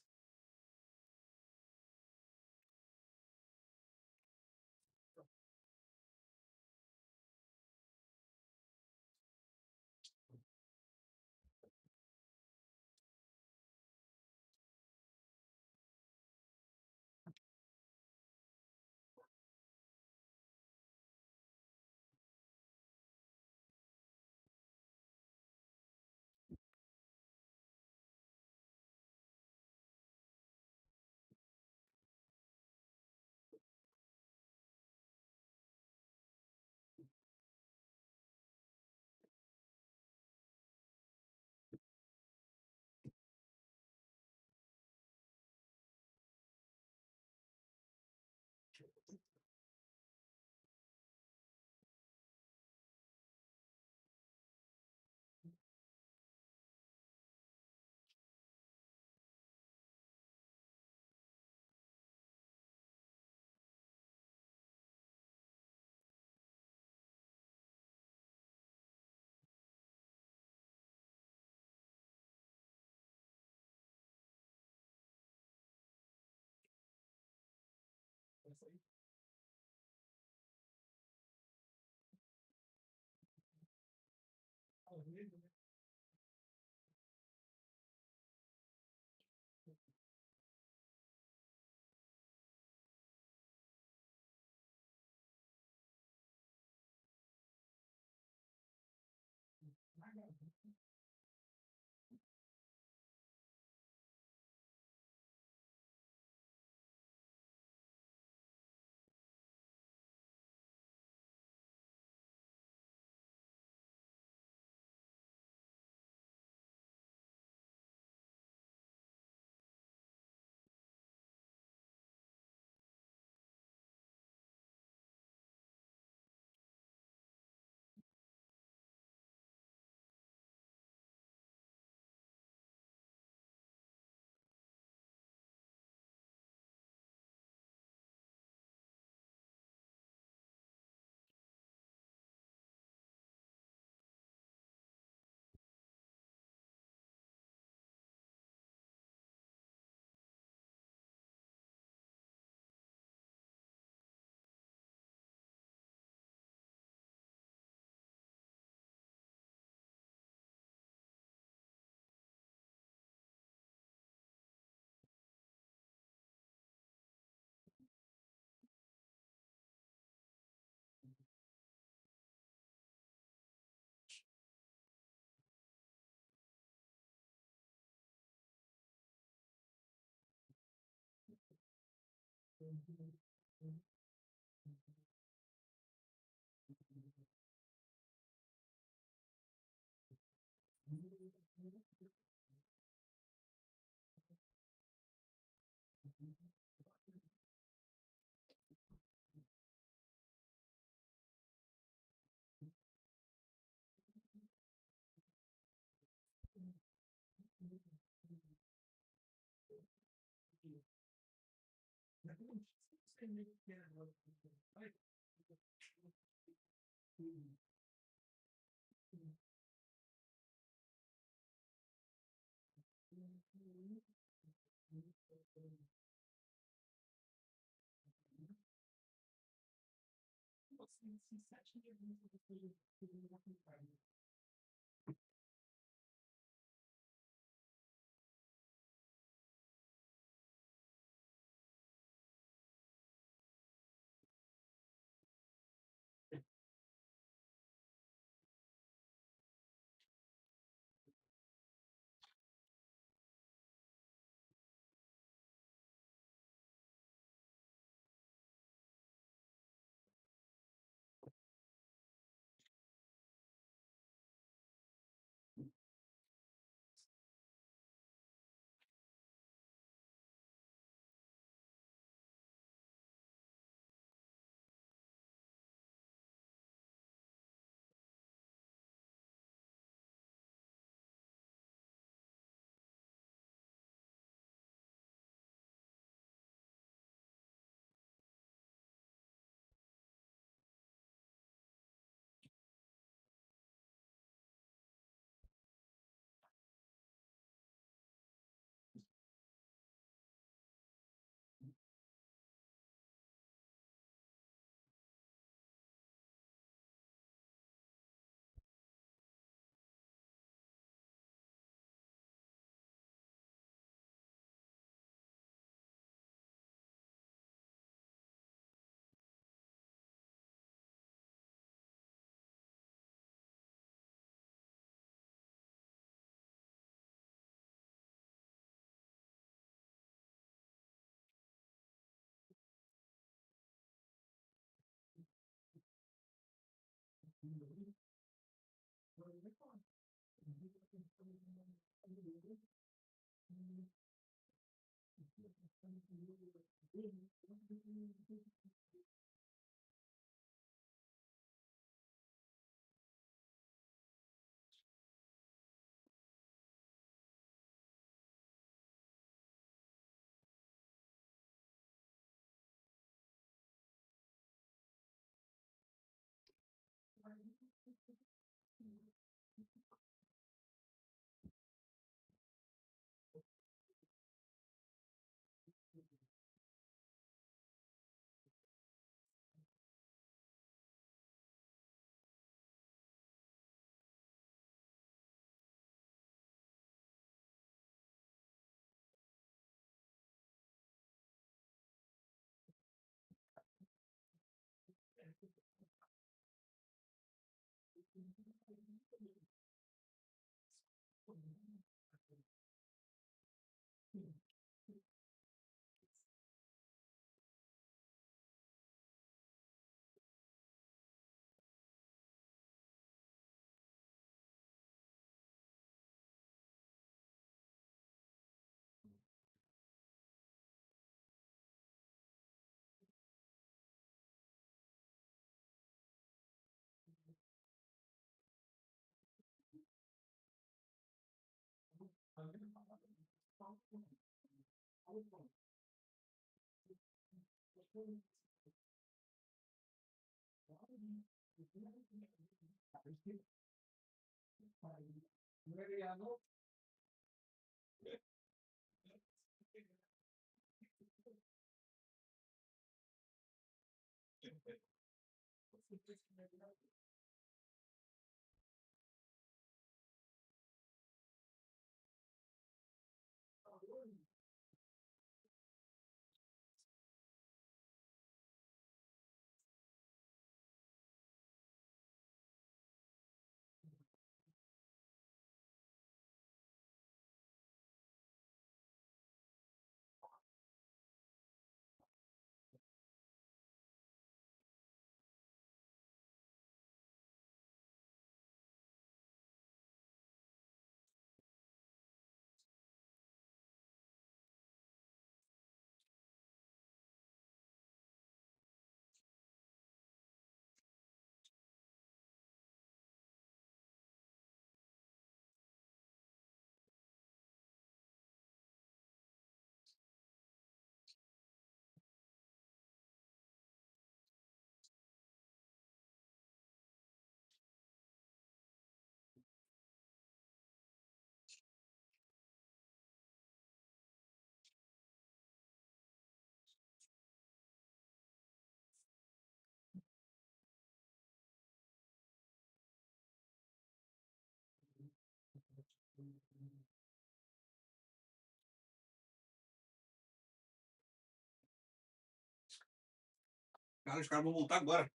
Cara, os caras vão voltar agora.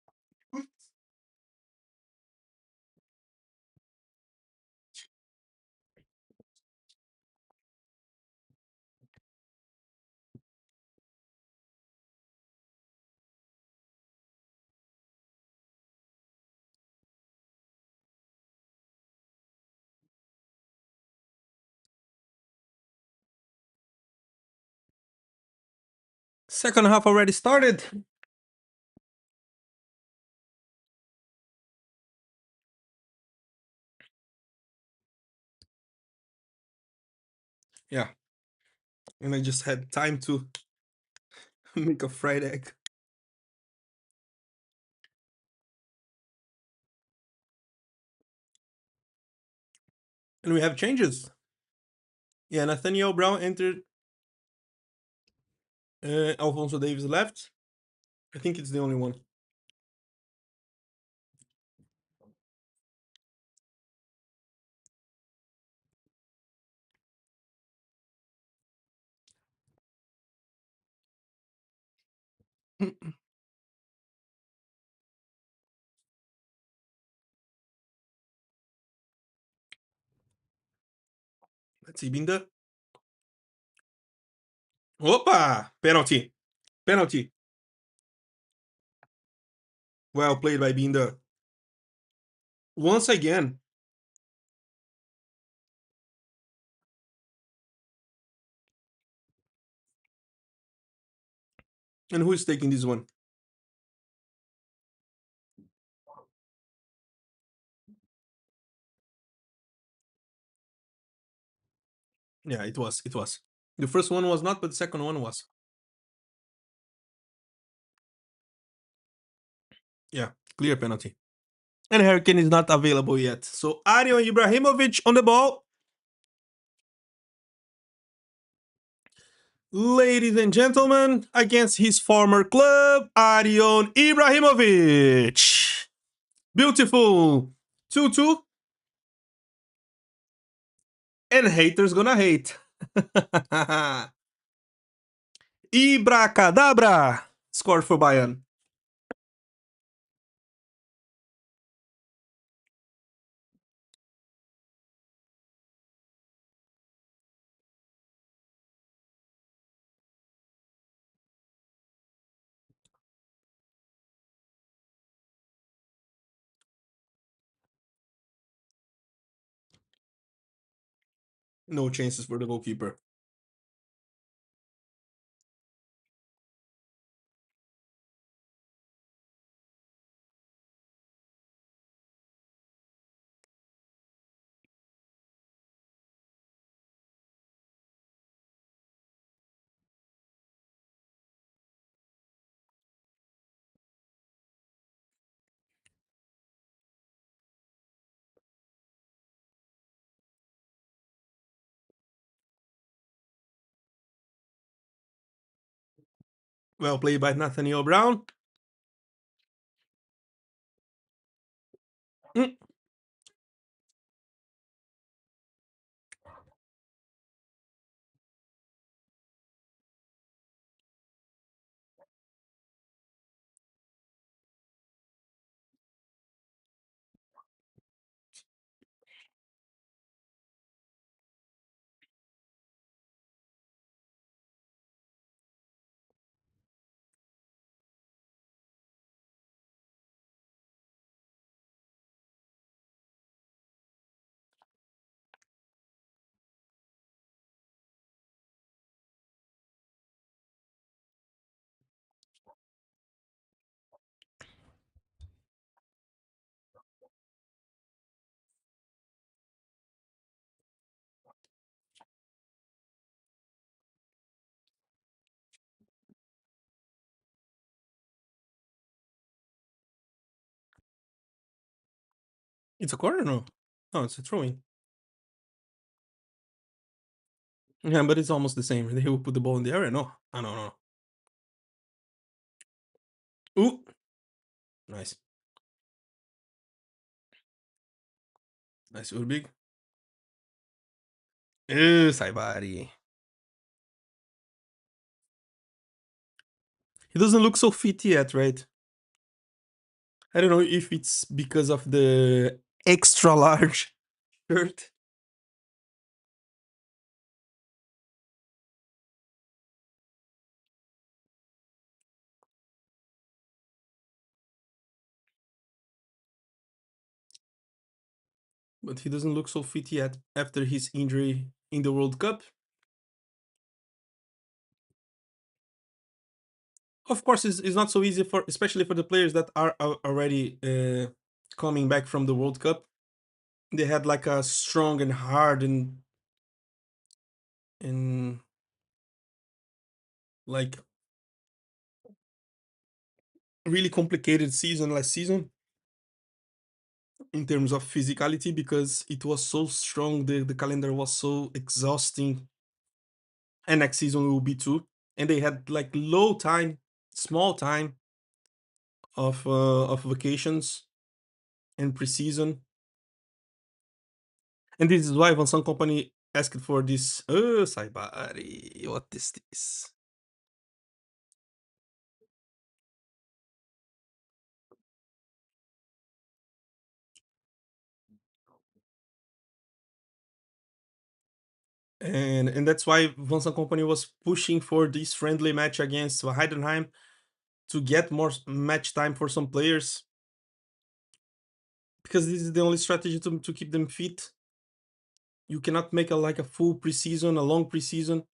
Second half already started. Yeah. And I just had time to make a fried egg. And we have changes. Yeah, Nathaniel Brown entered. Alfonso Davis left. I think it's the only one. Let's see, Binda. Opa! Penalty. Penalty. Well played by Binda. Once again. And who is taking this one? Yeah, it was. It was. The first one was not, but the second one was. Yeah, clear penalty. And Hurricane is not available yet. So Arion Ibrahimovic on the ball. Ladies and gentlemen, against his former club, Arion Ibrahimovic. Beautiful. 2-2. And haters gonna hate. Ibracadabra. Scored for Bayern. No chances for the goalkeeper. Well played by Nathaniel Brown. Mm. It's a corner, no? No, it's a throwing. Yeah, but it's almost the same. They will put the ball in the area. No, I don't know. Ooh, nice, nice Urbig. Saibari. He doesn't look so fit yet, right? I don't know if it's because of the extra large shirt. But he doesn't look so fit yet after his injury in the World Cup. Of course, it's not so easy for, especially for the players that are already coming back from the World Cup. They had like a strong and hard and like really complicated season last season in terms of physicality because it was so strong. The calendar was so exhausting, and next season will be too. And they had like low time, small time of vacations and preseason. And this is why Vansan Company asked for this. Oh, Saibari, what is this? And that's why Vansan Company was pushing for this friendly match against Heidenheim to get more match time for some players because this is the only strategy to keep them fit. You cannot make a like a full preseason, a long preseason.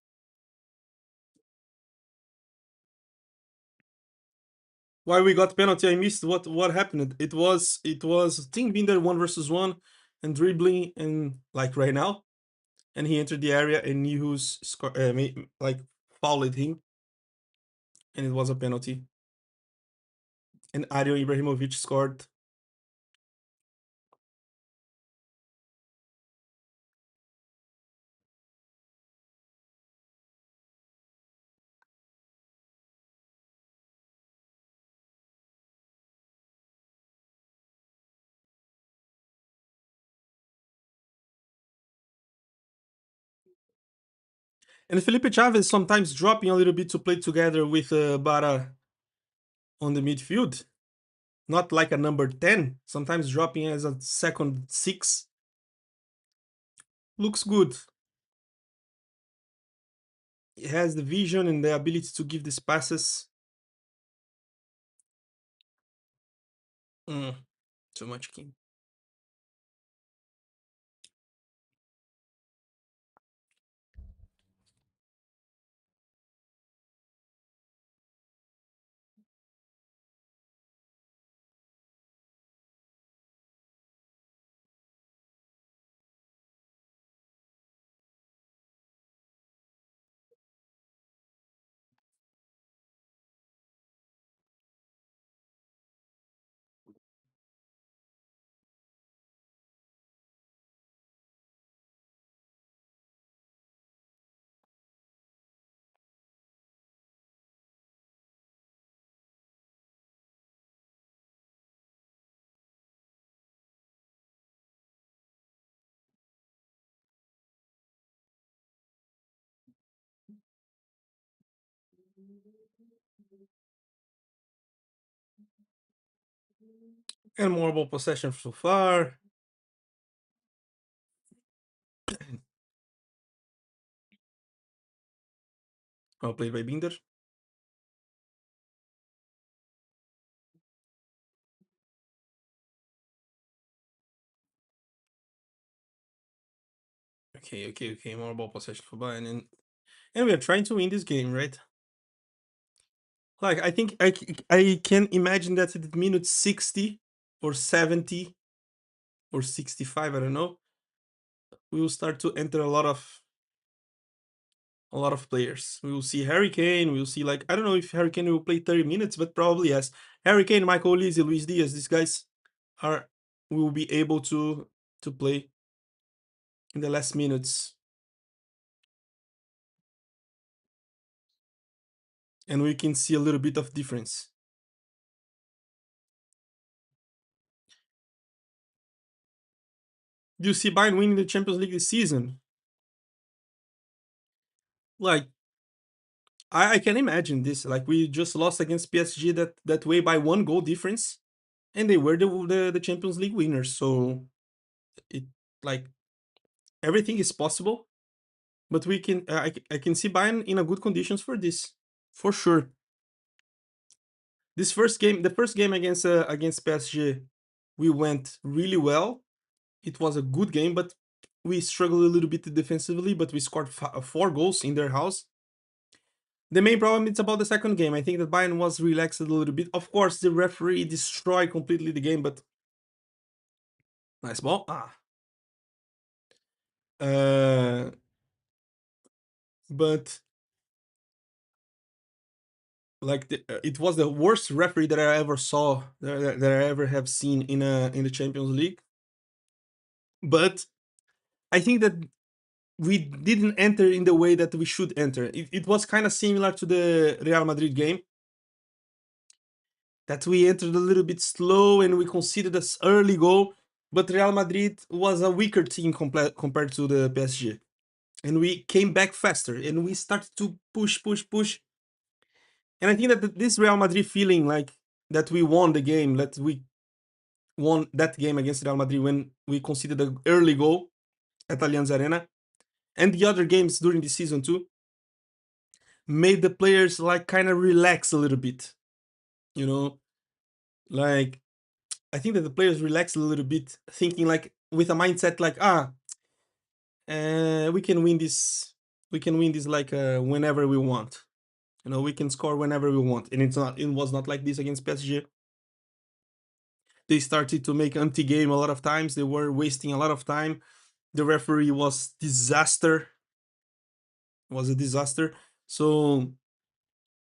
Why we got penalty? I missed what happened. It was Team Binder 1 versus 1 and dribbling and like right now, and he entered the area and Nihus like fouled him, and it was a penalty. And Ariel Ibrahimovic scored. And Felipe Chavez sometimes dropping a little bit to play together with Bara on the midfield. Not like a number 10, sometimes dropping as a second six. Looks good. He has the vision and the ability to give these passes. Mm, too much king. And more ball possession so far. Well played by Binder. Okay, okay, okay. More ball possession for Bayern. And we are trying to win this game, right? Like, I think I can imagine that at minute 60 or 70 or 65, I don't know, we will start to enter a lot of players. We will see Harry Kane. We will see like I don't know if Harry Kane will play 30 minutes, but probably yes. Harry Kane, Michael Olise, Luis Diaz. These guys are will be able to play in the last minutes, and we can see a little bit of difference. Do you see Bayern winning the Champions League this season? Like I can imagine this. Like we just lost against PSG that way by 1 goal difference. and they were the Champions League winners. So it like everything is possible, but we can I can see Bayern in a good conditions for this for sure. This first game, the first game against PSG, we went really well. It was a good game, but we struggled a little bit defensively. But we scored 4 goals in their house. The main problem is about the second game. I think that Bayern was relaxed a little bit. Of course, the referee destroyed completely the game, but nice ball. Uh, but like it was the worst referee that I ever saw that I ever have seen in the Champions League. But I think that we didn't enter in the way that we should enter. It was kind of similar to the Real Madrid game that we entered a little bit slow and we conceded this early goal. But Real Madrid was a weaker team compared to the PSG, and we came back faster and we started to push, push, push. And I think that this Real Madrid feeling like that we won the game, that we won that game against Real Madrid when we conceded an early goal at Allianz Arena, and the other games during the season too, made the players like kind of relax a little bit. You know, like I think that the players relax a little bit, thinking like with a mindset like we can win this, we can win this like whenever we want. You know, we can score whenever we want, and it was not like this against PSG. They started to make anti-game a lot of times. They were wasting a lot of time. The referee was disaster. Was a disaster. So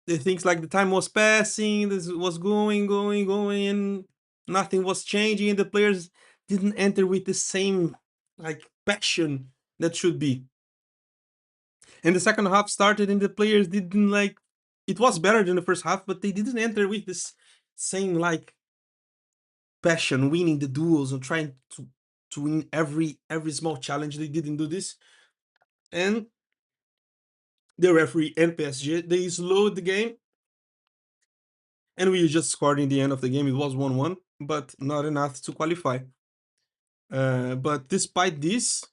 the things like the time was passing, this was going, and nothing was changing, and the players didn't enter with the same like passion that should be. And the second half started, and the players didn't like. It was better than the first half, but they didn't enter with this same like passion, winning the duels and trying to win every small challenge. They didn't do this, and the referee and PSG they slowed the game, and we just scored in the end of the game. It was 1-1, but not enough to qualify. But uh, despite this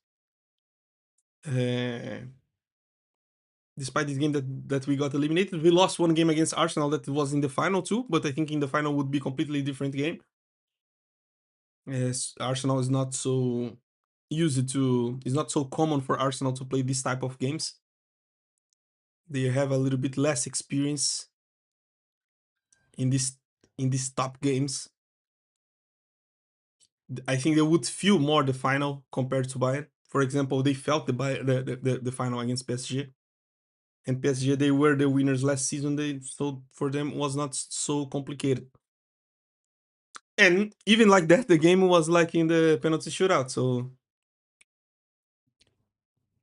game that we got eliminated, we lost one game against Arsenal that was in the final too. But I think in the final would be completely different game. As Arsenal is not so used to, it's not so common for Arsenal to play this type of games. They have a little bit less experience in this in these top games. I think they would feel more the final compared to Bayern. For example, they felt the final against PSG, and PSG they were the winners last season. So for them it was not so complicated. And even like that, the game was like in the penalty shootout. So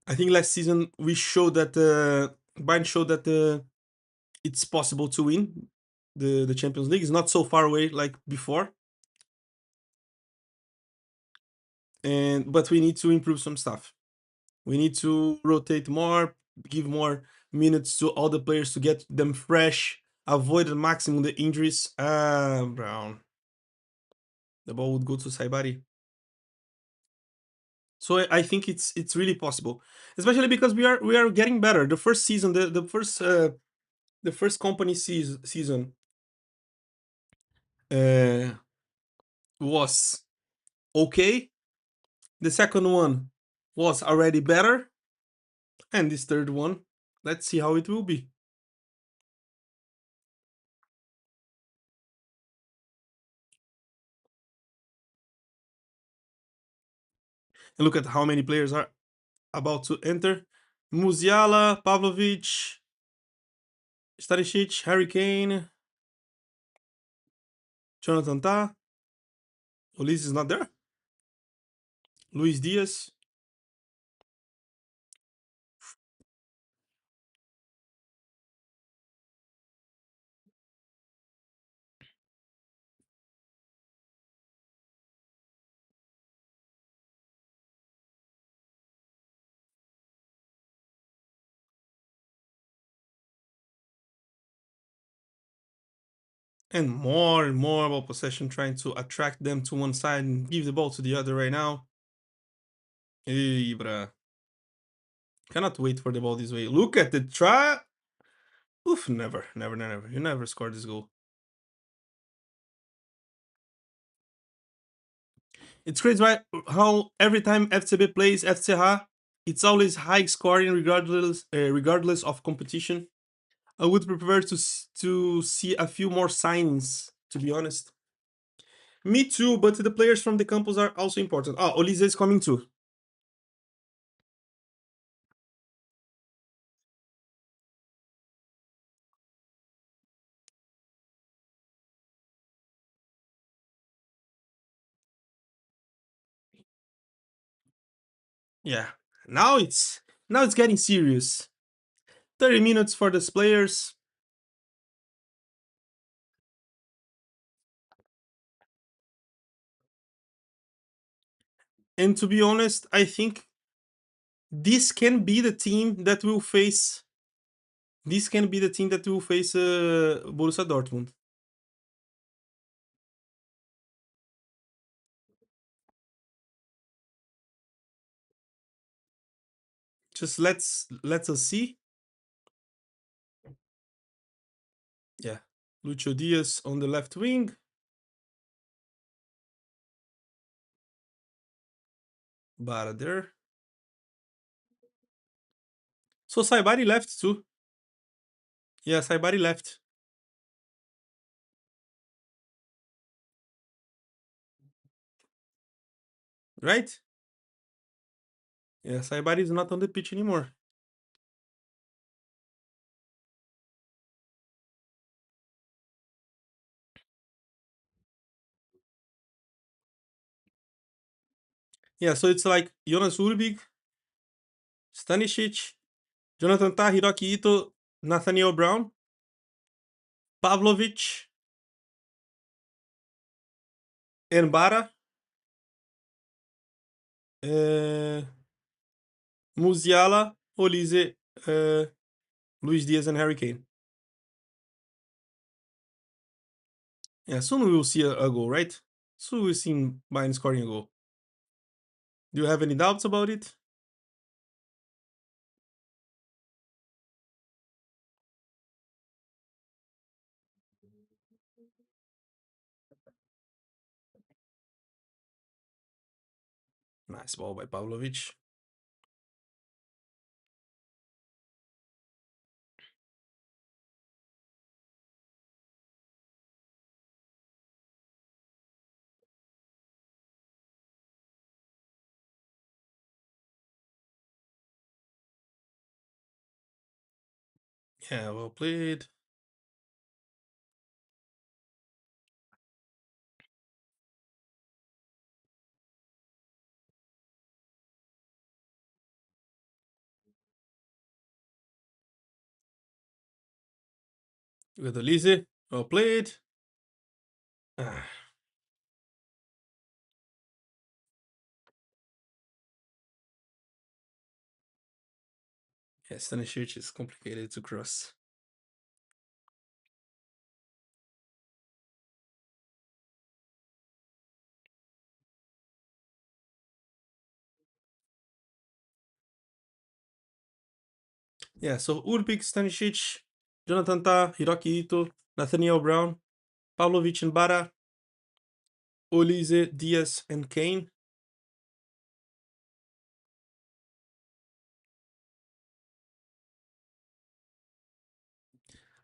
I think last season we showed that Bayern showed that it's possible to win the Champions League. It's not so far away like before, and but we need to improve some stuff. We need to rotate more, give more minutes to all the players to get them fresh, avoid the maximum the injuries. Brown. The ball would go to Saibari. So I think it's really possible, especially because we are getting better. The first season, the first company season uh, was okay. The second one was already better, and this third one, let's see how it will be. And look at how many players are about to enter. Musiala, Pavlovic, Starisic, Harry Kane, Jonathan Tah. Ulis is not there. Luis Diaz. and more ball possession, trying to attract them to one side and give the ball to the other right now. Hey, bruh. Cannot wait for the ball this way. Look at the try. Oof, never, never, never. You never scored this goal. It's crazy, right? How every time FCB plays FCH, it's always high scoring regardless of competition. I would prefer to see a few more signings, to be honest. Me too, but the players from the campus are also important. Oh, Olise is coming too. Yeah. Now it's getting serious. 30 minutes for these players. And to be honest, I think this can be the team that will face Borussia Dortmund. Just let's us see. Yeah. Lucho Diaz on the left wing. Bara there. So Saibari left too. Yeah, Saibari left. Right? Yeah, Saibari is not on the pitch anymore. Yeah, so it's like Jonas Urbig, Stanisic, Jonathan Tah, Hiroki Ito, Nathaniel Brown, Pavlovic, and Bara, uh, Musiala, Olise, Luis Diaz, and Harry Kane. Yeah, soon we will see a goal, right? Soon we'll see Bayern scoring a goal. Do you have any doubts about it? Nice ball by Pavlovic. Yeah, well played. With Olise, well played. Ah, yeah, Stanisic is complicated to cross. Yeah, so Urbik, Stanisic, Jonathan Tah, Hiroki Ito, Nathaniel Brown, Pavlovic and Bara, Olise, Diaz, and Kane.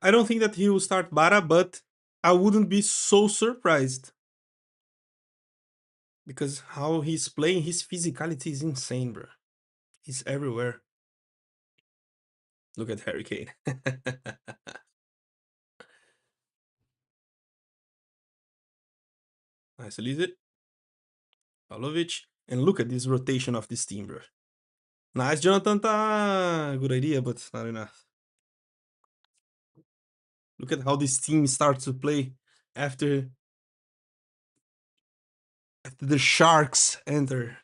I don't think that he will start Bara, but I wouldn't be so surprised because how he's playing, his physicality is insane, bro. He's everywhere. Look at Harry Kane. Nice, Elise, Pavlovic, and look at this rotation of this team, bro. Nice, Jonathan. Good idea, but not enough. Look at how this team starts to play after the Sharks enter.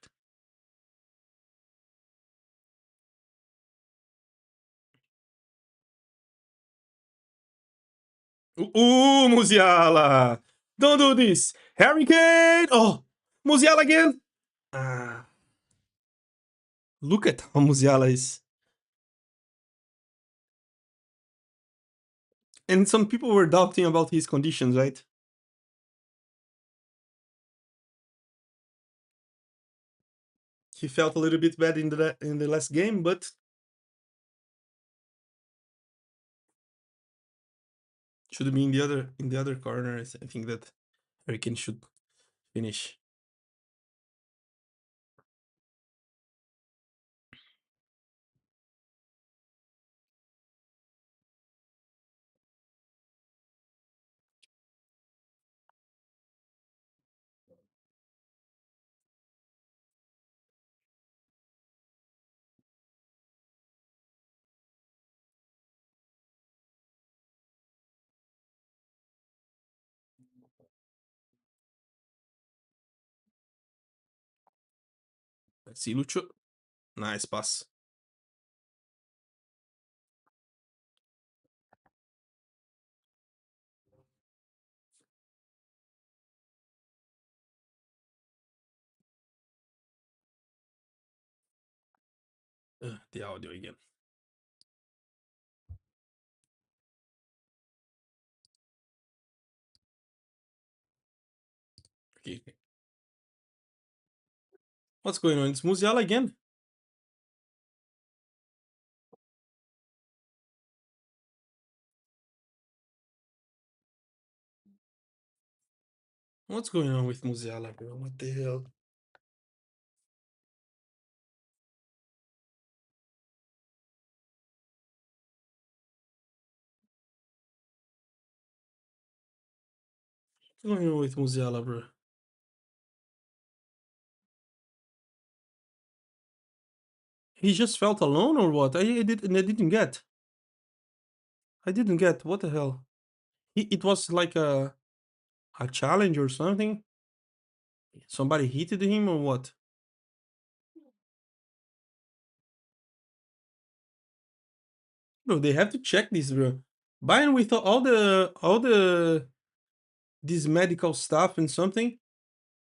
Ooh, Musiala! Don't do this! Harry Kane! Oh! Musiala again! Ah, look at how Musiala is. And some people were doubting about his conditions, right? He felt a little bit bad in the last game, but should be in the other corner. I think that Harry Kane should finish. Let's see, Lucho. Nice pass. The audio again. Okay. What's going on? It's Musiala again. What's going on with Musiala, bro? What the hell? What's going on with Musiala, bro? He just felt alone or what? I didn't get. I didn't get. What the hell? It was like a challenge or something. Somebody hit him or what? Bro, they have to check this, bro. Bayern with all the this medical stuff and something,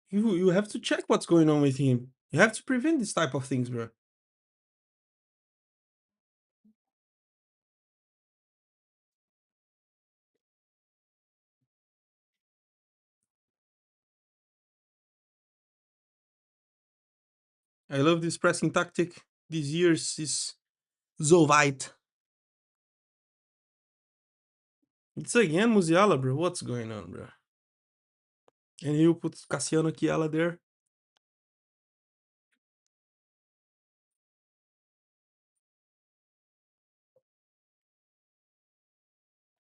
you have to check what's going on with him. You have to prevent this type of things, bro. I love this pressing tactic. These years is so weit. It's again Musiala, bro. What's going on, bro? And you put Cassiano Chiala there.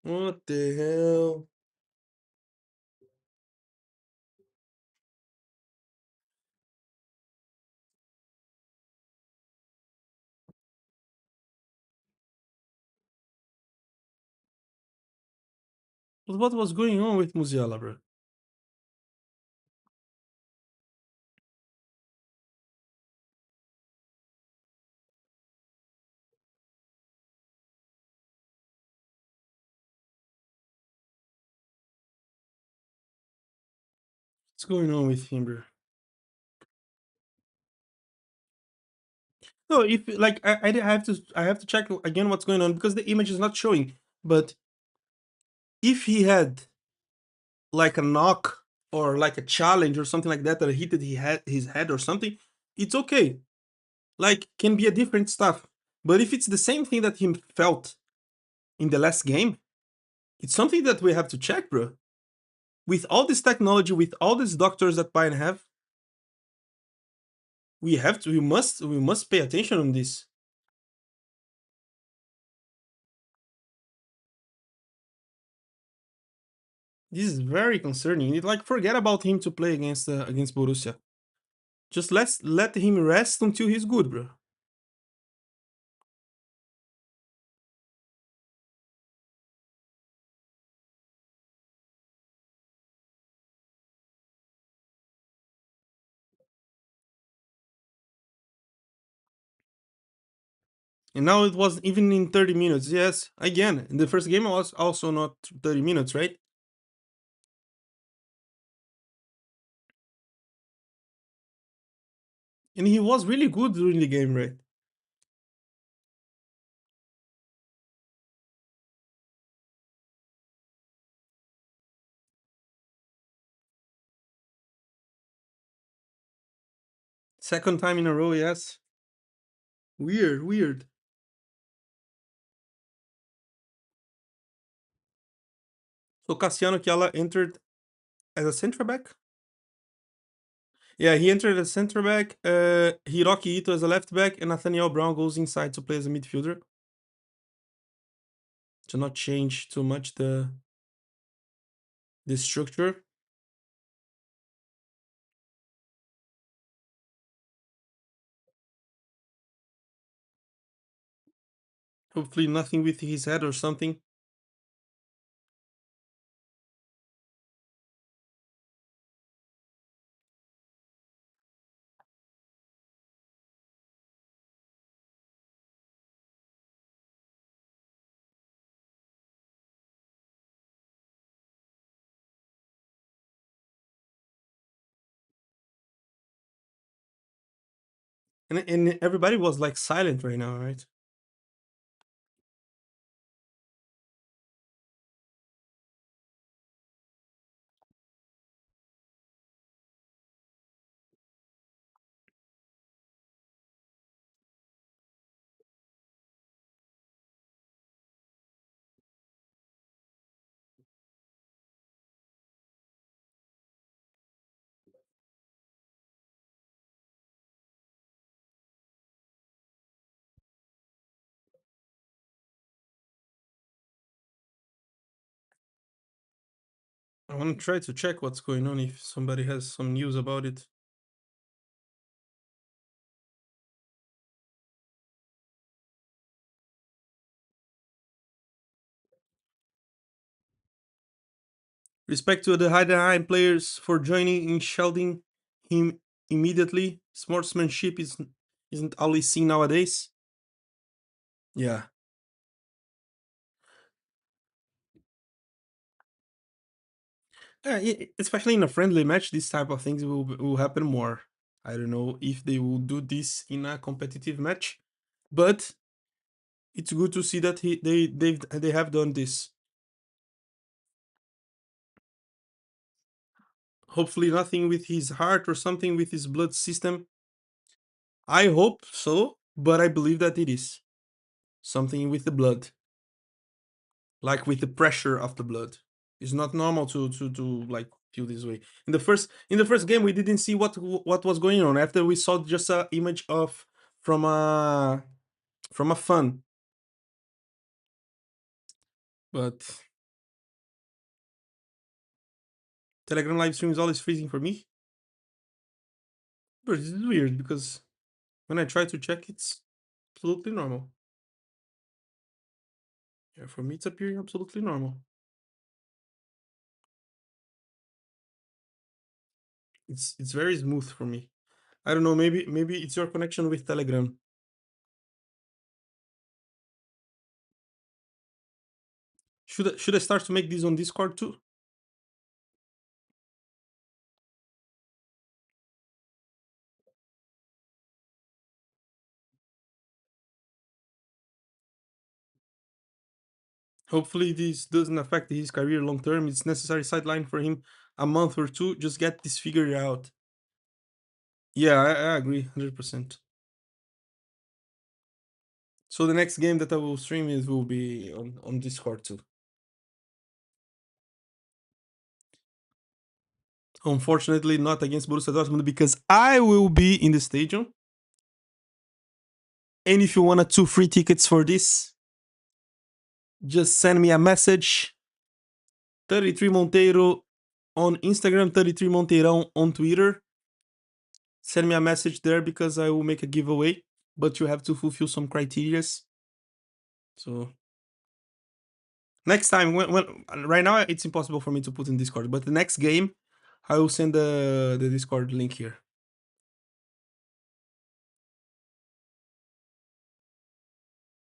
What the hell? What was going on with Musiala, bro? What's going on with him, bro? No, if like I have to check again what's going on because the image is not showing. But if he had like a knock or like a challenge or something like that that hit his head or something, it's okay. Like can be a different stuff. But if it's the same thing that he felt in the last game, it's something that we have to check, bro. With all this technology, with all these doctors that Bayern have, we must pay attention on this. This is very concerning. It like forget about him to play against Borussia. Just let him rest until he's good, bro. And now it was even in 30 minutes. Yes, again, in the first game it was also not 30 minutes, right? And he was really good during the game, right? Second time in a row, yes. Weird, weird. So Cassiano Chiala entered as a center back. Yeah, he entered as center back. Hiroki Ito as a left back, and Nathaniel Brown goes inside to play as a midfielder to not change too much the structure. Hopefully, nothing with his head or something. And everybody was like silent right now, right? I want to try to check what's going on if somebody has some news about it. Respect to the Heidenheim players for joining in shouting him immediately. Sportsmanship isn't always seen nowadays. Yeah. Especially in a friendly match, this type of things will happen more. I don't know if they will do this in a competitive match, but it's good to see that they have done this. Hopefully, nothing with his heart or something with his blood system. I hope so, but I believe that it is something with the blood, like with the pressure of the blood. It's not normal to like feel this way. In the first game, we didn't see what was going on. After we saw just a image of from a from a fun, but Telegram live stream is always freezing for me. But it's weird because when I try to check, it's absolutely normal. Yeah, for me, it's appearing absolutely normal. It's very smooth for me. I don't know. Maybe it's your connection with Telegram. Should I start to make this on Discord too? Hopefully, this doesn't affect his career long term. It's necessary sideline for him a month or two. Just get this figured out. Yeah, I agree, 100%. So the next game that I will stream is will be on Discord too. Unfortunately, not against Borussia Dortmund because I will be in the stadium. And if you wanted 2 free tickets for this, just send me a message. 33 Monteiro on Instagram, 33 Monteirão on Twitter. Send me a message there because I will make a giveaway, but you have to fulfill some criterias. So next time, when right now it's impossible for me to put in Discord, but the next game, I will send the Discord link here.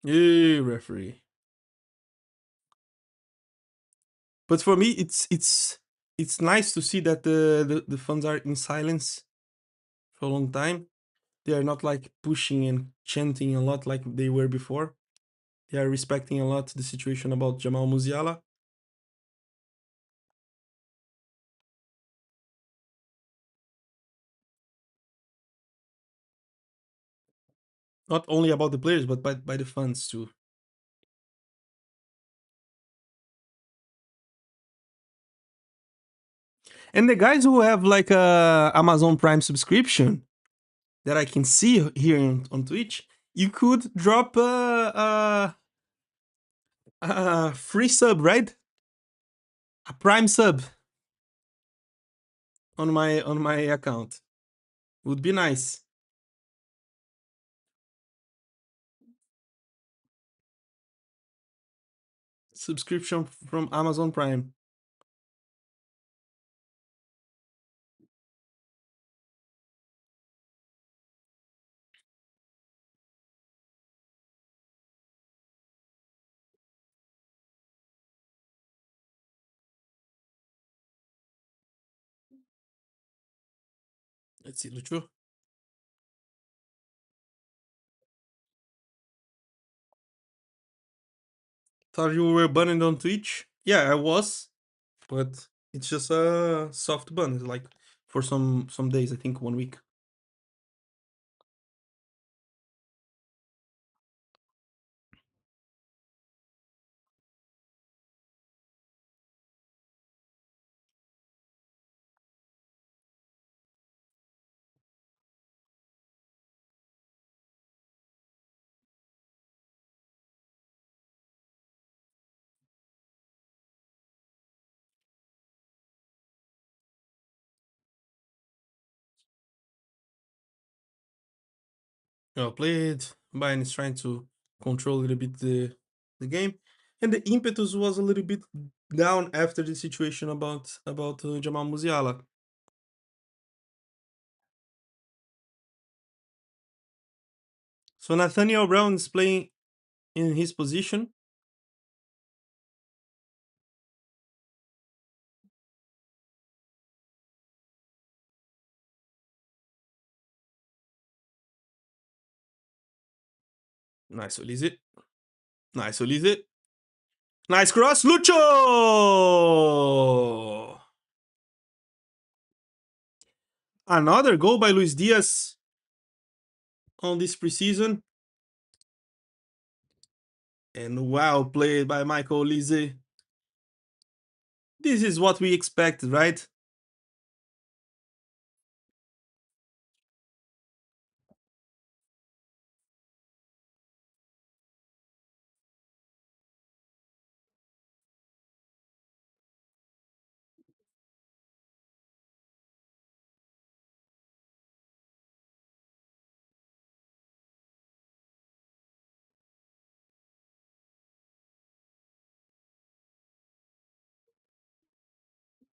Referee. But for me, it's nice to see that the fans are in silence for a long time. They are not like pushing and chanting a lot like they were before. They are respecting a lot the situation about Jamal Musiala. Not only about the players, but by the fans too. And the guys who have like a Amazon Prime subscription that I can see here on Twitch, you could drop a free sub, right? A Prime sub on my account. Would be nice. Subscription from Amazon Prime. Let's see, Lucho. Thought you were banned on Twitch. Yeah, I was, but it's just a soft ban. It's like for some days, I think 1 week. Well played. Bayern is trying to control a little bit the game, and the impetus was a little bit down after the situation about Jamal Musiala. So Nathaniel Brown is playing in his position. Nice, Olise. Nice, Olise. Nice cross, Lucho! Another goal by Luis Diaz on this preseason. And well played by Michael Olise. This is what we expected, right?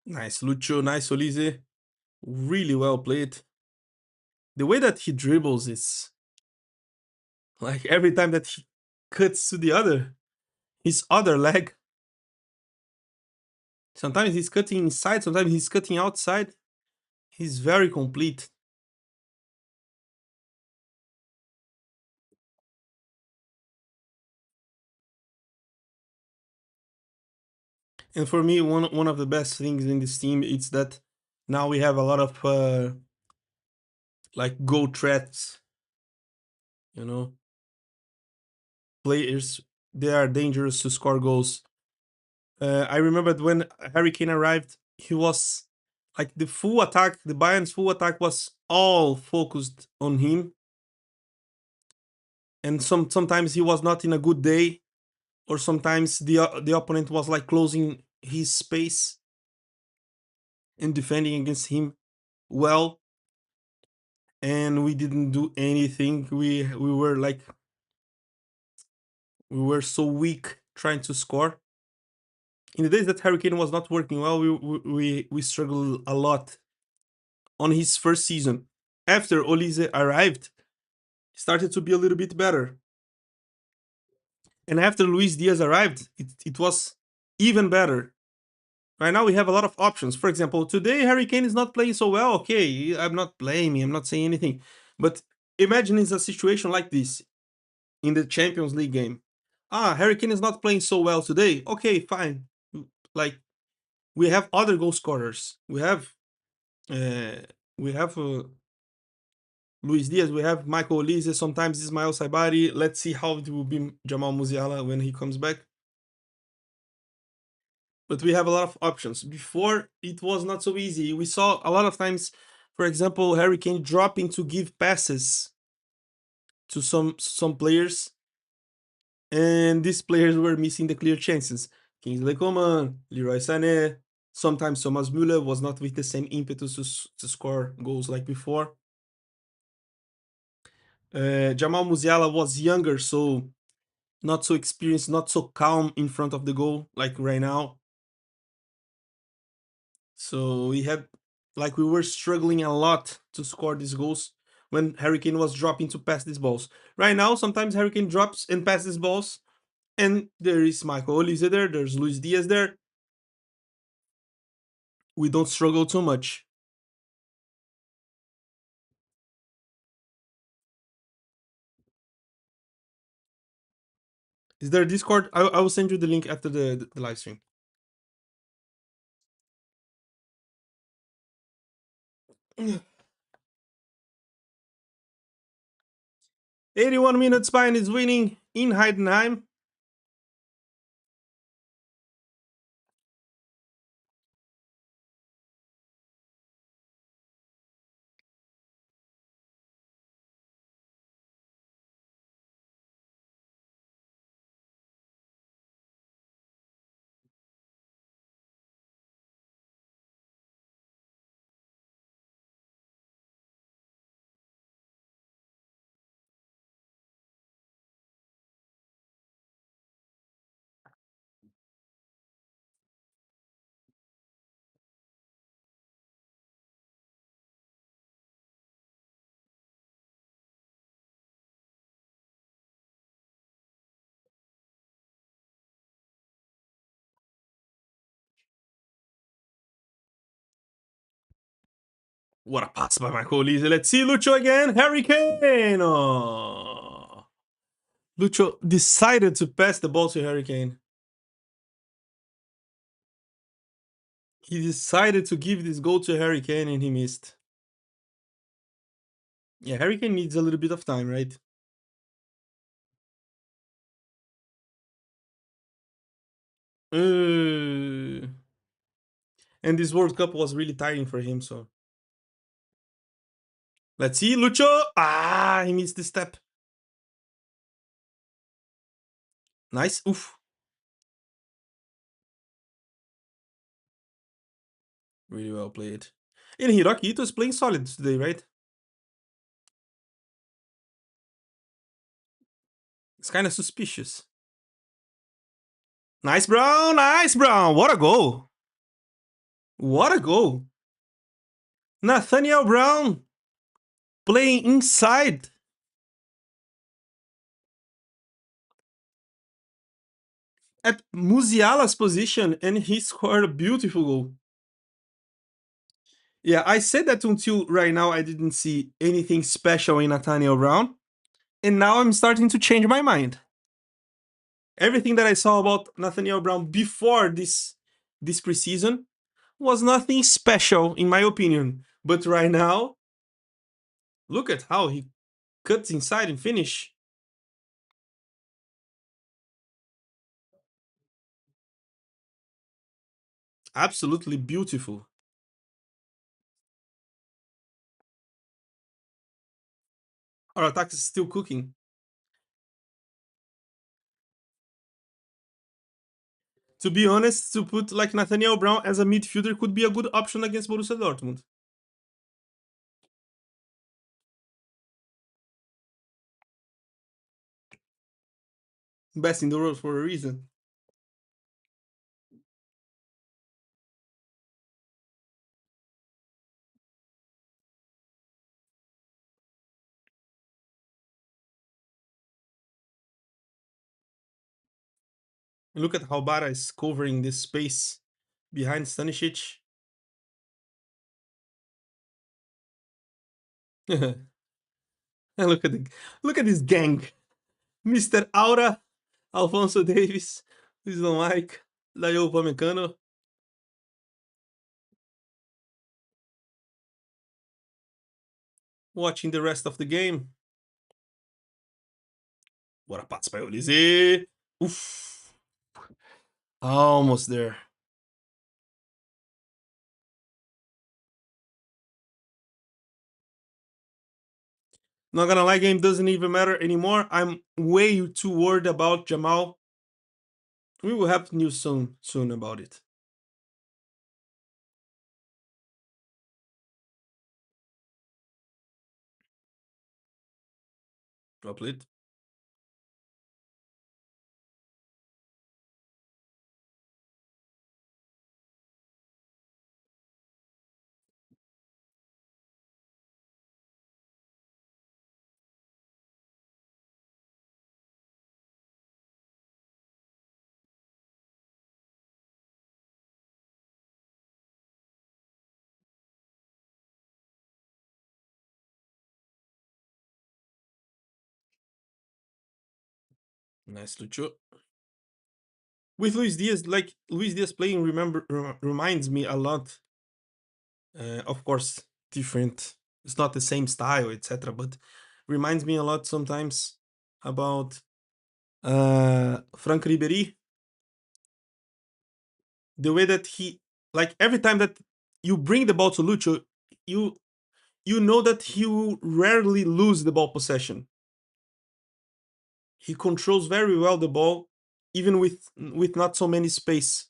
Nice, Lucho. Nice, Olise. Really well played. The way that he dribbles is like every time that he cuts to his other leg. Sometimes he's cutting inside, sometimes he's cutting outside. He's very complete. And for me, one of the best things in this team is that now we have a lot of like goal threats. You know, players they are dangerous to score goals. I remembered when Harry Kane arrived, he was like the full attack. The Bayern's full attack was all focused on him, and sometimes he was not in a good day, or sometimes the opponent was like closing his space and defending against him well, and we didn't do anything. We were so weak trying to score. In the days that Hurricane was not working well, we struggled a lot on his first season. After Olise arrived, it started to be a little bit better. And after Luis Diaz arrived, it was even better. Right now we have a lot of options. For example, today Harry Kane is not playing so well. Okay, I'm not blaming, I'm not saying anything. But imagine it's a situation like this in the Champions League game. Harry Kane is not playing so well today. Okay, fine. Like we have other goal scorers. Uh, we have Luis Diaz. We have Michael Olise. Sometimes Ismail Saibari. Let's see how it will be Jamal Musiala when he comes back. But we have a lot of options. Before it was not so easy. We saw a lot of times, for example, Harry Kane dropping to give passes to some players, and these players were missing the clear chances. Kingsley Coman, Leroy Sané. Sometimes Thomas Müller was not with the same impetus to score goals like before. Jamal Musiala was younger, so not so experienced, not so calm in front of the goal like right now. So we were struggling a lot to score these goals when Harry Kane was dropping to pass these balls. Right now, sometimes Harry Kane drops and passes balls, and there is Michael Olise there, there's Luis Diaz there. We don't struggle too much. Is there a Discord? I will send you the link after the live stream. 81 minutes, Bayern is winning in Heidenheim. What a pass by Michael Olise. Let's see Lucho again. Harry Kane. Oh. Lucho decided to pass the ball to Harry Kane. He decided to give this goal to Harry Kane and he missed. Yeah, Harry Kane needs a little bit of time, right? Uh, and this World Cup was really tiring for him, so. Let's see, Lucho. He missed the step. Nice. Oof. Really well played. And Hiroki Ito is playing solid today, right? It's kind of suspicious. Nice, Brown. Nice, Brown. What a goal. What a goal. Nathaniel Brown playing inside at Musiala's position and he scored a beautiful goal. Yeah, I said that until right now I didn't see anything special in Nathaniel Brown, and now I'm starting to change my mind. Everything that I saw about Nathaniel Brown before this preseason was nothing special in my opinion. But right now, look at how he cuts inside and finish. Absolutely beautiful. Our attack is still cooking. To be honest, to put like Nathaniel Brown as a midfielder could be a good option against Borussia Dortmund. Best in the world for a reason. And look at how Bara is covering this space behind Stanisic. And look at this gang. Mr. Aura, Alfonso Davis, Luiz Mike, Dayo Upamecano. Watching the rest of the game. What a pass by Olise. Oof. Almost there. Not gonna lie, game doesn't even matter anymore. I'm way too worried about Jamal. We will have news soon about it. Drop it. Nice Lucho. With Luis Diaz, like Luis Diaz playing, reminds me a lot. Of course, different. It's not the same style, etc. But reminds me a lot sometimes about Frank Ribery. The way that he, like every time that you bring the ball to Lucho, you you know that he will rarely lose the ball possession. He controls very well the ball, even with not so many space.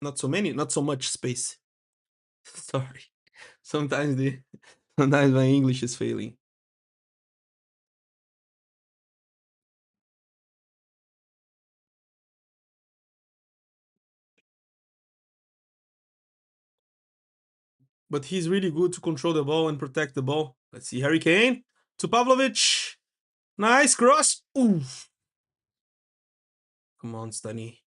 Not so much space. Sorry. Sometimes the sometimes my English is failing. But he's really good to control the ball and protect the ball. Let's see, Harry Kane to Pavlovic. Nice cross. Oof. Come on, Stani.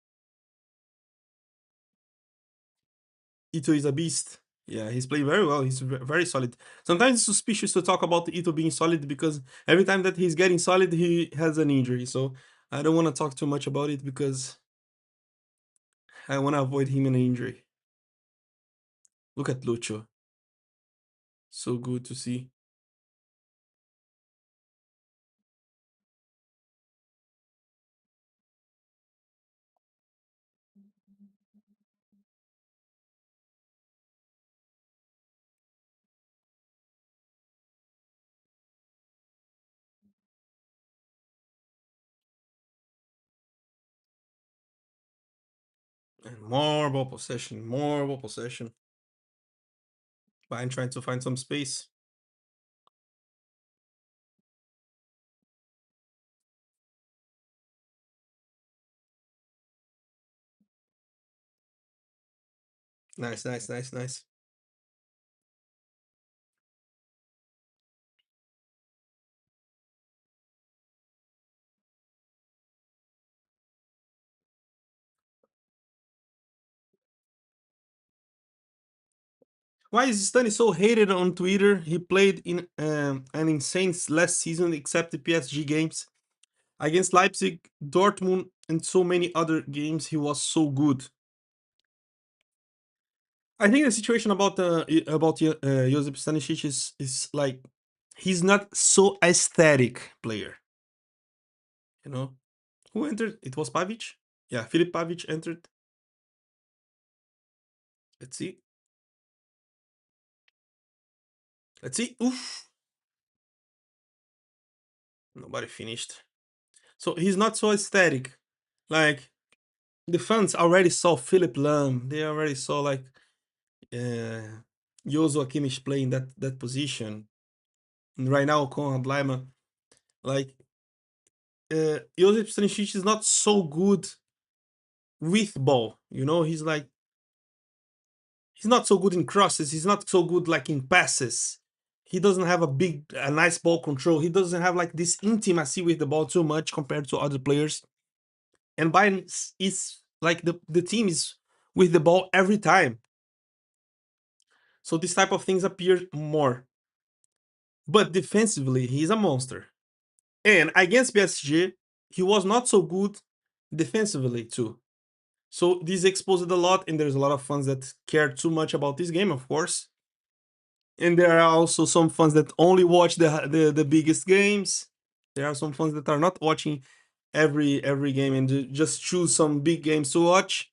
Ito is a beast. Yeah, he's playing very well. He's very solid. Sometimes it's suspicious to talk about Ito being solid because every time that he's getting solid, he has an injury. So I don't want to talk too much about it because I want to avoid him an injury. Look at Lucho. So good to see. And more ball possession, more ball possession. Bayern trying to find some space. Nice, nice, nice, nice. Why is Stanley so hated on Twitter? He played in an insane last season, except the PSG games against Leipzig, Dortmund, and so many other games. He was so good. I think the situation about Josip Stanisic is like he's not so aesthetic player. You know who entered? It was Pavic. Yeah, Filip Pavic entered. Let's see. Let's see. Oof. Nobody finished. So he's not so aesthetic. Like the fans already saw Philip Lam. They already saw like uh, Joshua Kimmich playing that position. And right now, Konrad Laimer, like Josip Stanisic is not so good with ball. You know, he's not so good in crosses. He's not so good like in passes. He doesn't have a nice ball control. He doesn't have like this intimacy with the ball too much compared to other players. and Bayern is like the team is with the ball every time. So this type of things appear more. But defensively, he's a monster. And against PSG, he was not so good defensively too. So this exposed a lot, and there's a lot of fans that care too much about this game, of course. And there are also some fans that only watch the biggest games. There are some fans that are not watching every game and just choose some big games to watch,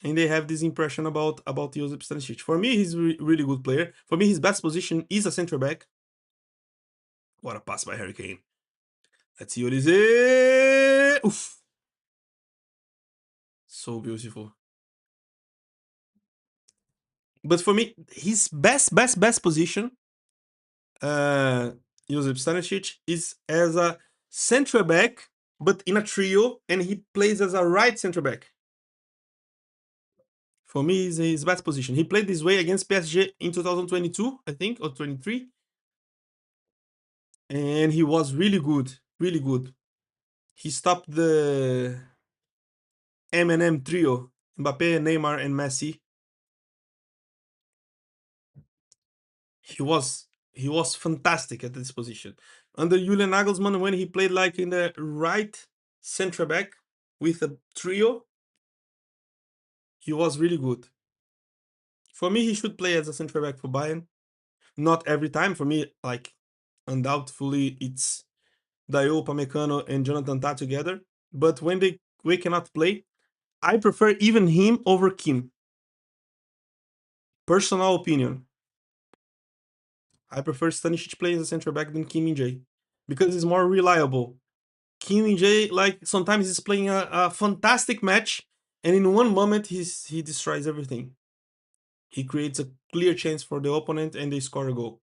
and they have this impression about Josip Stanisic. For me, he's a really good player. For me, his best position is a center back. What a pass by Harry Kane. Let's see what is it. Oof. So beautiful. But for me, his best position, uh, Josip Stanisic, is as a center back, but in a trio, and he plays as a right center back. For me, is his best position. He played this way against PSG in 2022, I think, or 23, and he was really good, really good. He stopped the M&M trio, Mbappe, Neymar, and Messi. He was fantastic at this position. Under Julian Nagelsmann, when he played like in the right center back with a trio, he was really good. For me, he should play as a center back for Bayern. Not every time. For me, like undoubtedly, it's Dayo Upamecano and Jonathan Tah together. But when we cannot play, I prefer even him over Kim. Personal opinion. I prefer Stanisic play as a center back than Kim Min-jae because he's more reliable. Kim Min-jae, like sometimes he's playing a fantastic match, and in one moment he destroys everything. He creates a clear chance for the opponent, and they score a goal,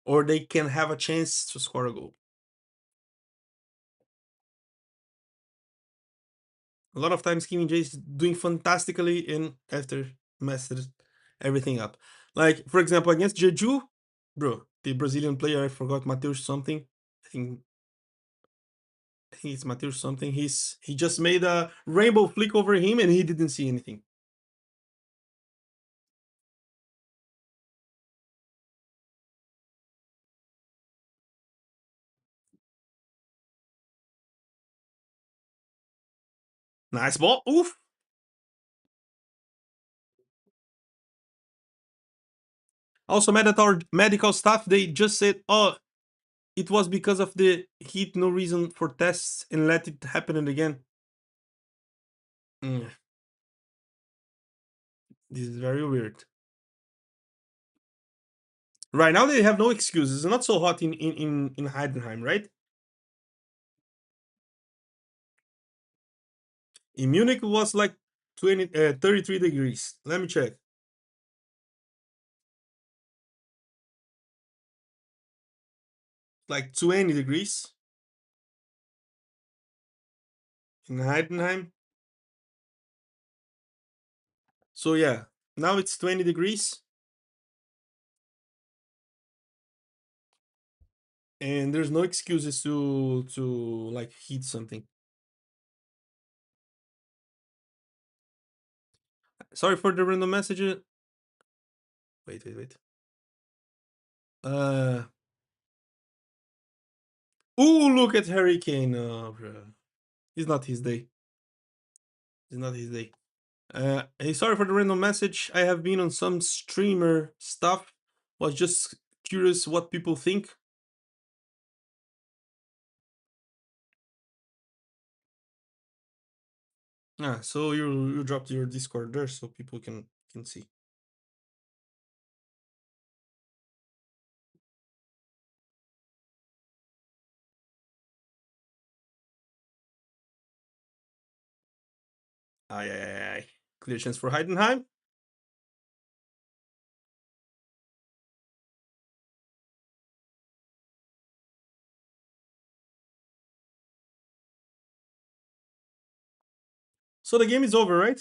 or they can have a chance to score a goal. A lot of times Kim Min-jae is doing fantastically, and after messes everything up. Like for example against Jeju, bro, the Brazilian player I forgot Mateus something. I think I think it's Mateus something. He just made a rainbow flick over him and he didn't see anything. Nice ball. Oof. Also mad at our medical staff. They just said, "Oh, it was because of the heat. No reason for tests, and let it happen again." Mm, this is very weird. Right now they have no excuses. It's not so hot in Heidenheim, right? In Munich it was like 33 degrees. Let me check. Like 20 degrees in Heidenheim. So yeah, now it's 20 degrees and there's no excuses to like heat something. Sorry for the random message. Wait. Uh Oh, look at Harry Kane. Oh, bro. It's not his day. It's not his day. Hey, sorry for the random message. I have been on some streamer stuff. Was just curious what people think. Ah, so you dropped your Discord there so people can see. Aye. Clear chance for Heidenheim. So the game is over, right?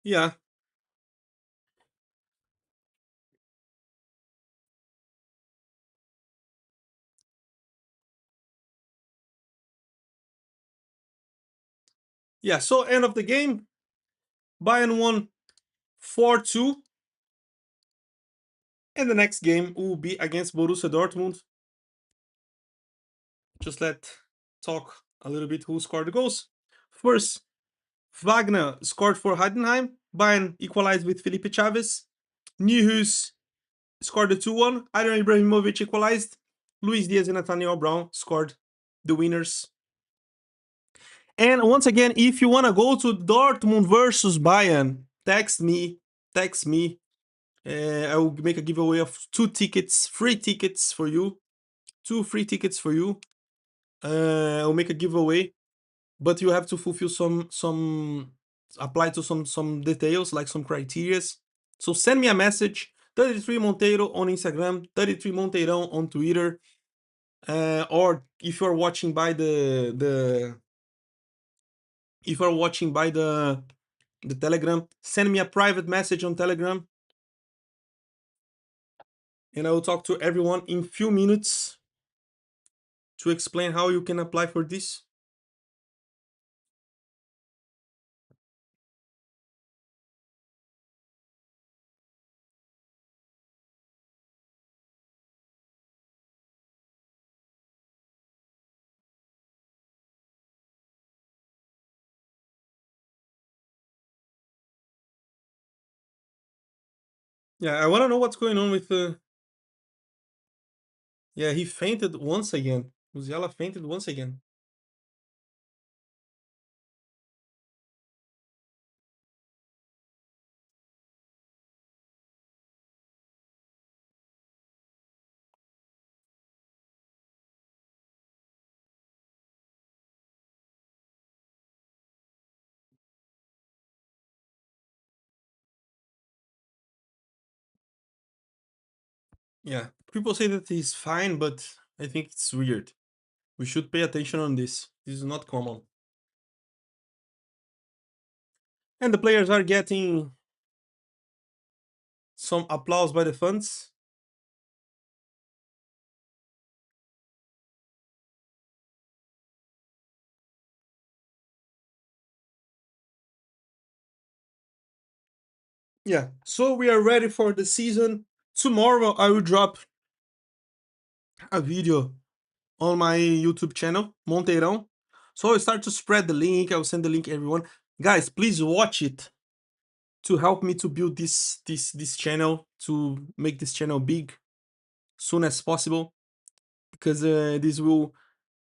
Yeah. Yeah, so end of the game, Bayern won 4-2, and the next game will be against Borussia Dortmund. Just let talk a little bit who scored the goals. First, Wagner scored for Heidenheim. Bayern equalized with Felipe Chaves. Nihus scored the 2-1. Iron Ibrahimovic equalized. Luis Diaz and Nathaniel Brown scored the winners. And once again, if you want to go to Dortmund versus Bayern, text me. Text me. I will make a giveaway of 2 tickets, free tickets for you. 2 free tickets for you. I'll make a giveaway, but you have to fulfill some apply to some details, like some criterias. So send me a message, 33 Monteiro on Instagram, 33 Monteirão on Twitter, or if you're watching by the if you're watching by the Telegram, send me a private message on Telegram, and I will talk to everyone in few minutes to explain how you can apply for this. Yeah, I want to know what's going on with yeah, he fainted once again. Musiala fainted once again. Yeah, people say that he's fine, but I think it's weird. We should pay attention on this. This is not common. And the players are getting some applause by the fans. Yeah, so we are ready for the season. Tomorrow I will drop a video on my YouTube channel, Monteirão. So I start to spread the link. I'll send the link everyone. Guys, please watch it to help me to build this channel, to make this channel big soon as possible, because this will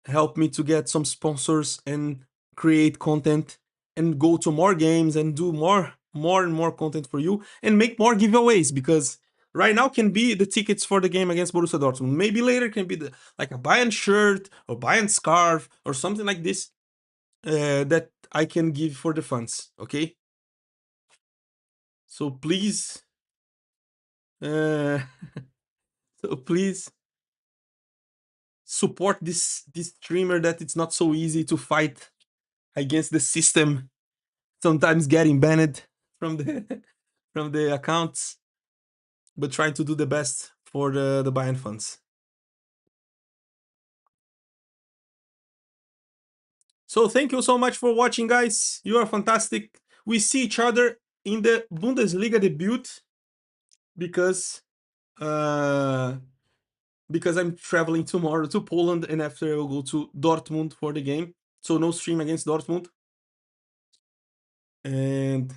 help me to get some sponsors and create content and go to more games and do more and more content for you and make more giveaways, because right now can be the tickets for the game against Borussia Dortmund. Maybe later can be like a Bayern shirt or Bayern scarf or something like this, that I can give for the fans. Okay, so please, uh, so please support this streamer that it's not so easy to fight against the system, sometimes getting banned from the from the accounts, but trying to do the best for the Bayern fans. So thank you so much for watching, guys. You are fantastic. We see each other in the Bundesliga debut, because uh because I'm traveling tomorrow to Poland, and after I will go to Dortmund for the game. So no stream against Dortmund, and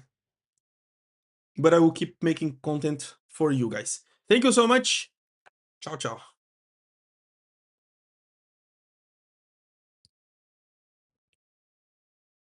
but I will keep making content for you guys. Thank you so much. Ciao, ciao.